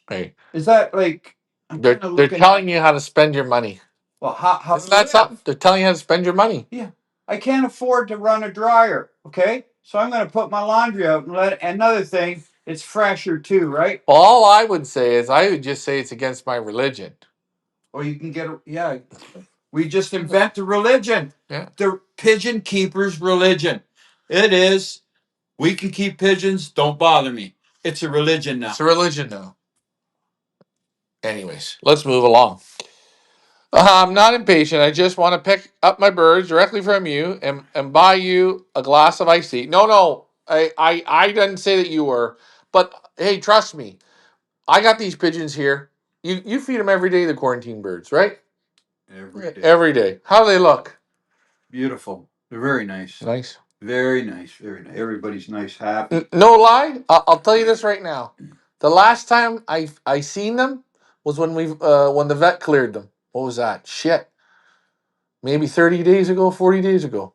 Hey, is that like, they're telling you how to spend your money. well, how Isn't that something? They're telling you how to spend your money. Yeah. I can't afford to run a dryer, okay? So I'm going to put my laundry out and another thing, it's fresher too, right? All I would say is I would just say it's against my religion. Or you can we just invent a religion. Yeah. The pigeon keeper's religion. It is, we can keep pigeons, don't bother me. It's a religion now. It's a religion now. Anyways, let's move along. I'm not impatient. I just want to pick up my birds directly from you and buy you a glass of iced tea. No. I didn't say that you were. But hey, trust me. I got these pigeons here. You feed them every day, the quarantine birds, right? Every day. Every day. How do they look? Beautiful. They're very nice. Nice. Very nice. Very nice. Everybody's nice, happy. No lie. I'll tell you this right now. The last time I seen them was when when the vet cleared them. What was that? Shit. Maybe 30 days ago, 40 days ago.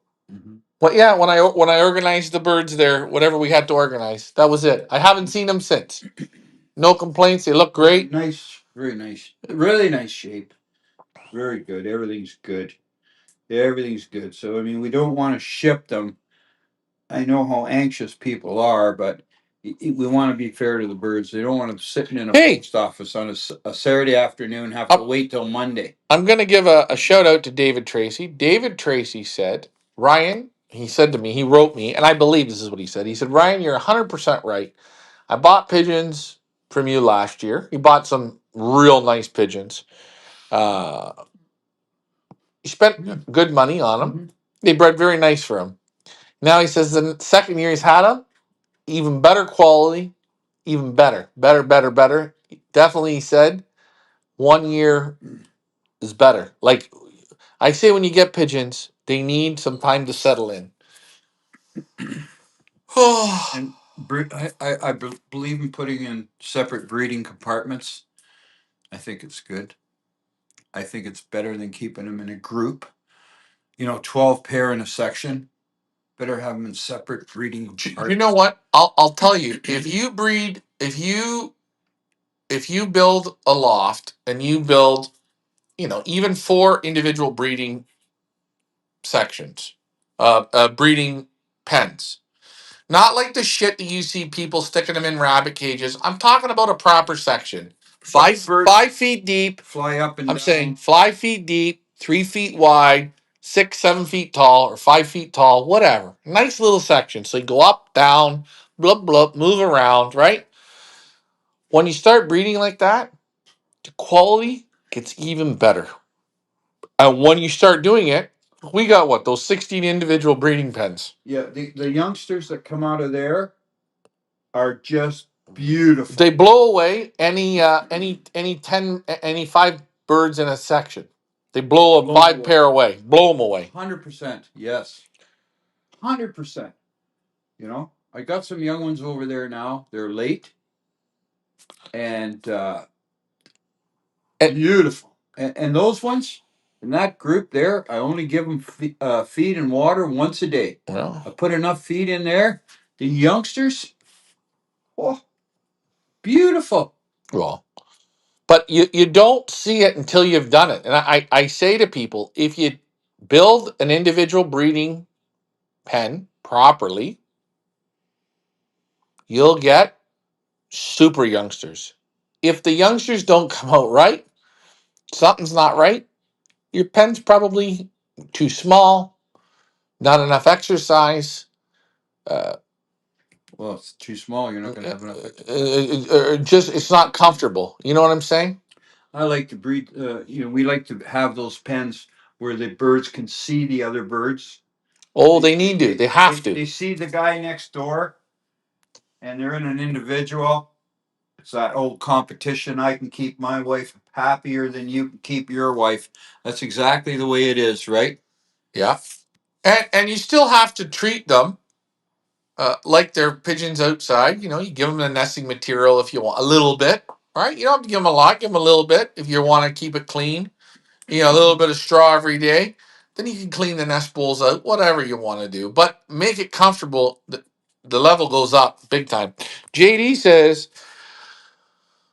Well, yeah, when I organized the birds there, whatever we had to organize, that was it. I haven't seen them since. No complaints. They look great. Nice, very nice, really nice shape. Very good. Everything's good. Everything's good. So I mean, we don't want to ship them. I know how anxious people are, but we want to be fair to the birds. They don't want them sitting in a post office on a Saturday afternoon, have to wait till Monday. I'm going to give a shout out to David Tracy. David Tracy said, Ryan, he said to me, he wrote me, and I believe this is what he said. He said, Ryan, you're 100% right. I bought pigeons from you last year. He bought some real nice pigeons. He spent good money on them. They bred very nice for him. Now he says the second year he's had them, even better quality, even better. Better. Definitely, he said, 1 year is better. Like I say, when you get pigeons, they need some time to settle in. And I believe in putting in separate breeding compartments. I think it's good. I think it's better than keeping them in a group. 12 pair in a section. Better have them in separate breeding You compartments. know what? I'll tell you. If you build a loft and you build, even 4 individual breeding sections, breeding pens. Not like the shit that you see people sticking them in rabbit cages. I'm talking about a proper section. Birds 5 feet deep. fly up and I'm down. saying 5 feet deep, 3 feet wide, 6, 7 feet tall, or 5 feet tall, whatever. Nice little section. So you go up, down, blub blub, move around, right? When you start breeding like that, the quality gets even better. And when you start doing it, we got what, those 16 individual breeding pens. Yeah, the youngsters that come out of there are just beautiful. They blow away any 5 birds in a section. They blow a Blow 'em 5 away. pair away. Blow them away. 100%. Yes. 100%. I got some young ones over there now. They're late and And- beautiful. And those ones in that group there, I only give them feed and water once a day. Well, I put enough feed in there. The youngsters, oh, beautiful. well, but you don't see it until you've done it. And I say to people, if you build an individual breeding pen properly, you'll get super youngsters. If the youngsters don't come out right, something's not right. Your pen's probably too small, not enough exercise. Uh, Well, it's too small. You're not going to have enough. just it's not comfortable. You know what I'm saying? I like to breed. We like to have those pens where the birds can see the other birds. Oh, they need to. They have to. They see the guy next door, and they're in an individual. It's that old competition. I can keep my wife happier than you can keep your wife. That's exactly the way it is, right? Yeah, and you still have to treat them like they're pigeons outside. You give them the nesting material if you want a little bit, right? You don't have to give them a lot. Give them a little bit if you want to keep it clean. A little bit of straw every day. Then you can clean the nest bowls out, whatever you want to do, but make it comfortable. The level goes up big time. JD says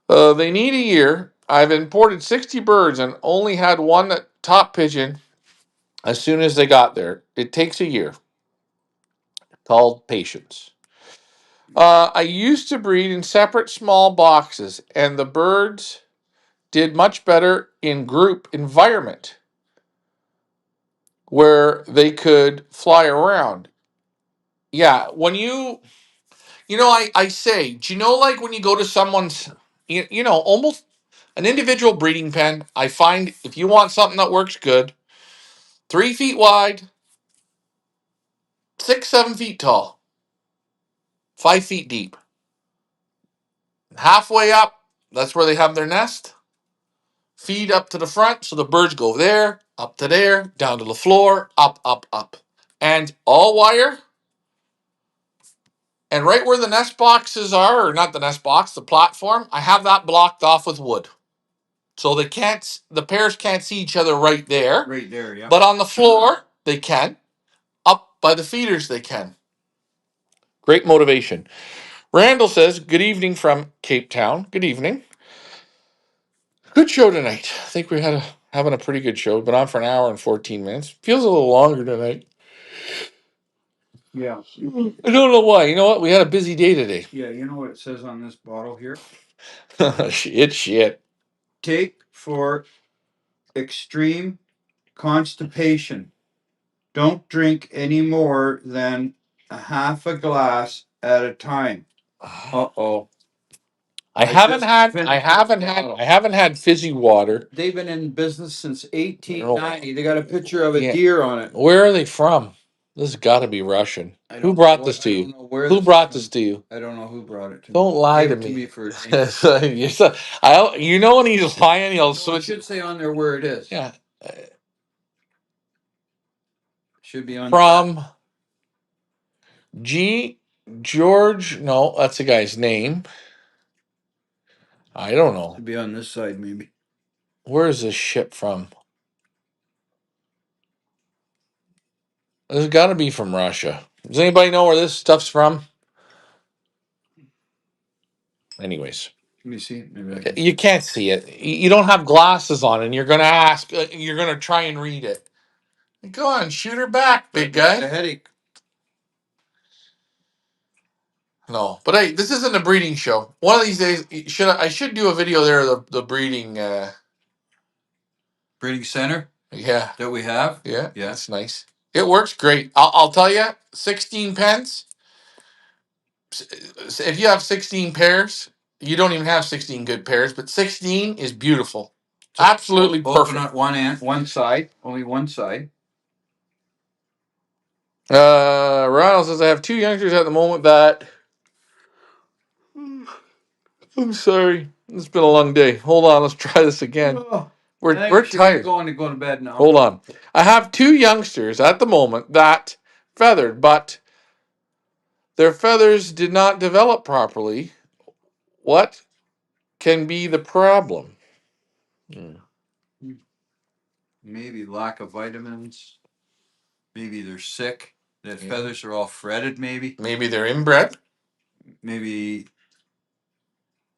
they need a year. I've imported 60 birds and only had one top pigeon as soon as they got there. It takes a year. Called patience. I used to breed in separate small boxes, and the birds did much better in group environment where they could fly around. Yeah, when I say, do you know, like when you go to someone's, almost an individual breeding pen, I find if you want something that works good, 3 feet wide, 6, 7 feet tall, 5 feet deep. Halfway up, that's where they have their nest. Feed up to the front, so the birds go there, up to there, down to the floor, up, up, up. And all wire. And right where the nest boxes are, or not the nest box, the platform, I have that blocked off with wood. So the pairs can't see each other right there. Right there, yeah. But on the floor, they can. Up by the feeders, they can. Great motivation. Randall says, good evening from Cape Town. Good evening. Good show tonight. I think having a pretty good show. Been on for an hour and 14 minutes. Feels a little longer tonight. Yeah. I don't know why. You know what? We had a busy day today. Yeah, you know what it says on this bottle here? Shit. Take for extreme constipation. Don't drink any more than a half a glass at a time. Uh-oh. I haven't had fizzy water. They've been in business since 1890. They got a picture of a deer on it. Where are they from? This has got to be Russian. Who brought this to you? Who brought this to you? I don't know who brought it to me. Don't lie to Gave it me. for a drink. When he's lying, he'll No, it switch. should say on there where it is. Yeah. Should be on From G George, no, that's the guy's name. I don't know. Should be on this side, maybe. Where is this ship from? It's got to be from Russia. Does anybody know where this stuff's from? Anyways, Let me see. Maybe I can. you can't see it. You don't have glasses on, and you're going to ask. You're going to try and read it. Go on, shoot her back, big It's a guy. headache. No, but hey, this isn't a breeding show. One of these days, I should do a video there of the breeding. Breeding center Yeah, that we have. yeah, Yeah. that's nice. It works great. I'll tell you, 16 pens. If you have 16 pairs, you don't even have 16 good pairs, but 16 is beautiful. So Absolutely both perfect. on one end, one side, only one side. Ronald says I have two youngsters at the moment that. I'm sorry. It's been a long day. Hold on, let's try this again. Oh, I We're think we're we should get tired. going to go to bed now. Hold on. I have two youngsters at the moment that feathered, but their feathers did not develop properly. What can be the problem? Maybe lack of vitamins. Maybe they're sick. Their Yeah. feathers are all fretted. Maybe. Maybe they're inbred. Maybe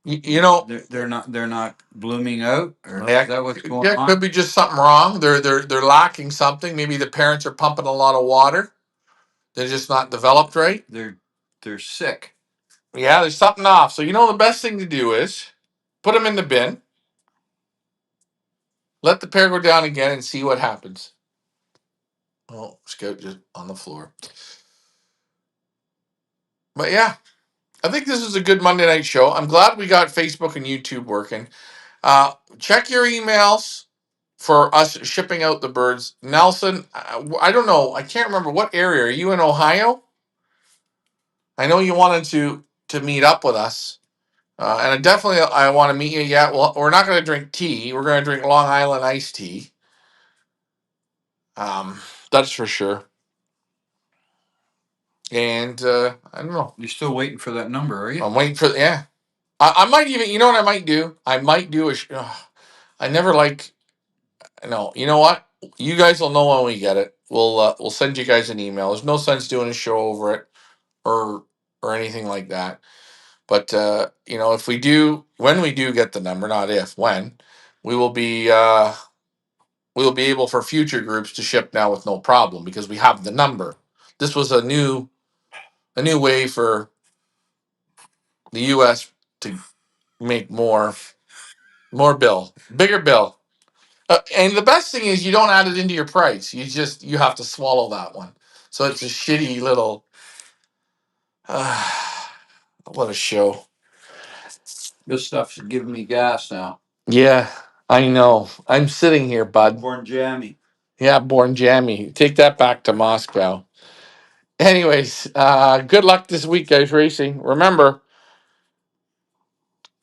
You know, they're not blooming out. Or yeah, is that what's going yeah, on? could be just something wrong. They're lacking something. Maybe the parents are pumping a lot of water. They're just not developed right. They're sick. Yeah, there's something off. So you know the best thing to do is put them in the bin. Let the pair go down again and see what happens. Oh, Scout just on the floor. But yeah, I think this is a good Monday night show. I'm glad we got Facebook and YouTube working. Check your emails for us shipping out the birds. Nelson, I don't know. I can't remember what area. Are you in Ohio? I know you wanted to meet up with us. And I want to meet you. Yeah, well, we're not going to drink tea. We're going to drink Long Island iced tea. That's for sure. And I don't know. You're still waiting for that number, are you? I'm waiting for yeah. I might even. You know what I might do? I might do I never like. No. You know what? You guys will know when we get it. We'll send you guys an email. There's no sense doing a show over it or anything like that. But if we do, when we do get the number, not if, when, we will be able for future groups to ship now with no problem because we have the number. This was a new way for the U.S. to make more bill, bigger bill. And the best thing is you don't add it into your price. You have to swallow that one. So it's a shitty little. What a show. This stuff's giving me gas now. Yeah, I know. I'm sitting here, bud. Born jammy. Yeah, born jammy. Take that back to Moscow. Anyways, good luck this week, guys, racing. Remember,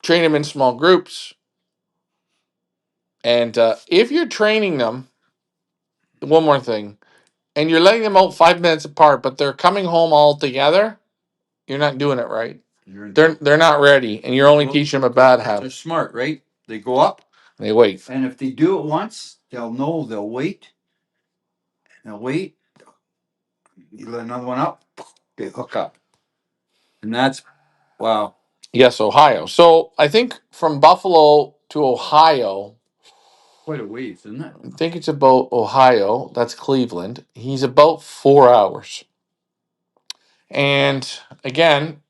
train them in small groups. And if you're training them, one more thing, and you're letting them out 5 minutes apart, but they're coming home all together, you're not doing it right. They're not ready, and you're only teaching them a bad They're habit. smart, right? They go up, They wait. and if they do it once, they'll know. They'll wait. They'll wait. You let another one up, they hook up, and that's wow. Yes, Ohio. So I think from Buffalo to Ohio, Quite a ways, isn't it? I think it's about Ohio. That's Cleveland. He's about 4 hours. And again,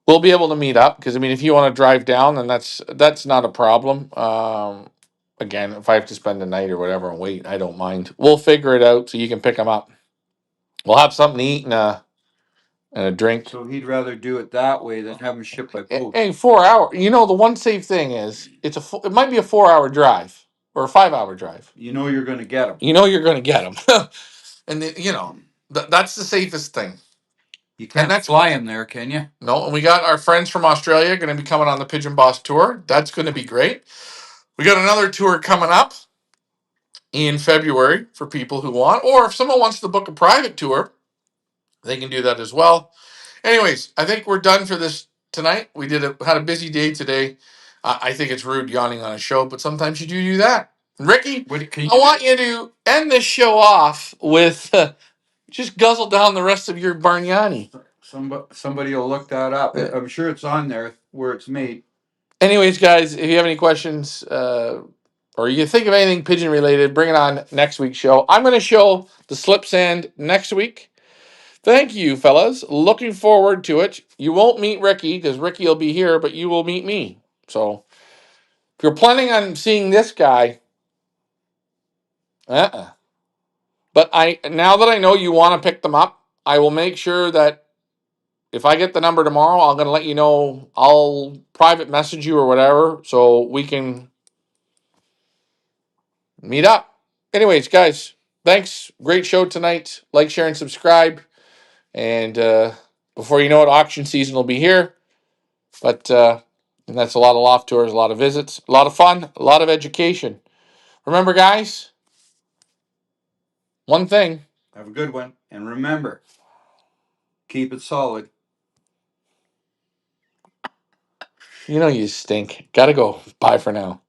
we'll be able to meet up because I mean, if you want to drive down, then that's not a problem. Again, if I have to spend the night or whatever and wait, I don't mind. We'll figure it out so you can pick them up. We'll have something to eat and a drink. So he'd rather do it that way than have them shipped by post. Hey, 4 hour. You know, the one safe thing is it might be a 4 hour drive or a 5 hour drive. You know you're going to get them. You know you're going to get them, and that's the safest thing. You can't fly them there, can you? No, and we got our friends from Australia going to be coming on the Pigeon Boss tour. That's going to be great. We got another tour coming up in February for people who want, or if someone wants to book a private tour, they can do that as well. Anyways, I think we're done for this tonight. We had a busy day today. I think it's rude yawning on a show, but sometimes you do that. Ricky, I want you to end this show off with just guzzle down the rest of your Bargnani. Somebody will look that up. I'm sure it's on there where it's made. Anyways, guys, if you have any questions or you think of anything pigeon related, bring it on next week's show. I'm going to show the slip sand next week. Thank you, fellas. Looking forward to it. You won't meet Ricky because Ricky will be here, but you will meet me. So if you're planning on seeing this guy, But now that I know you want to pick them up, I will make sure that if I get the number tomorrow, I'm going to let you know. I'll private message you or whatever so we can meet up. Anyways, guys, thanks. Great show tonight. Like, share, and subscribe. And before you know it, auction season will be here. But and that's a lot of loft tours, a lot of visits, a lot of fun, a lot of education. Remember, guys, one thing. Have a good one. And remember, keep it solid. You know you stink. Gotta go. Bye for now.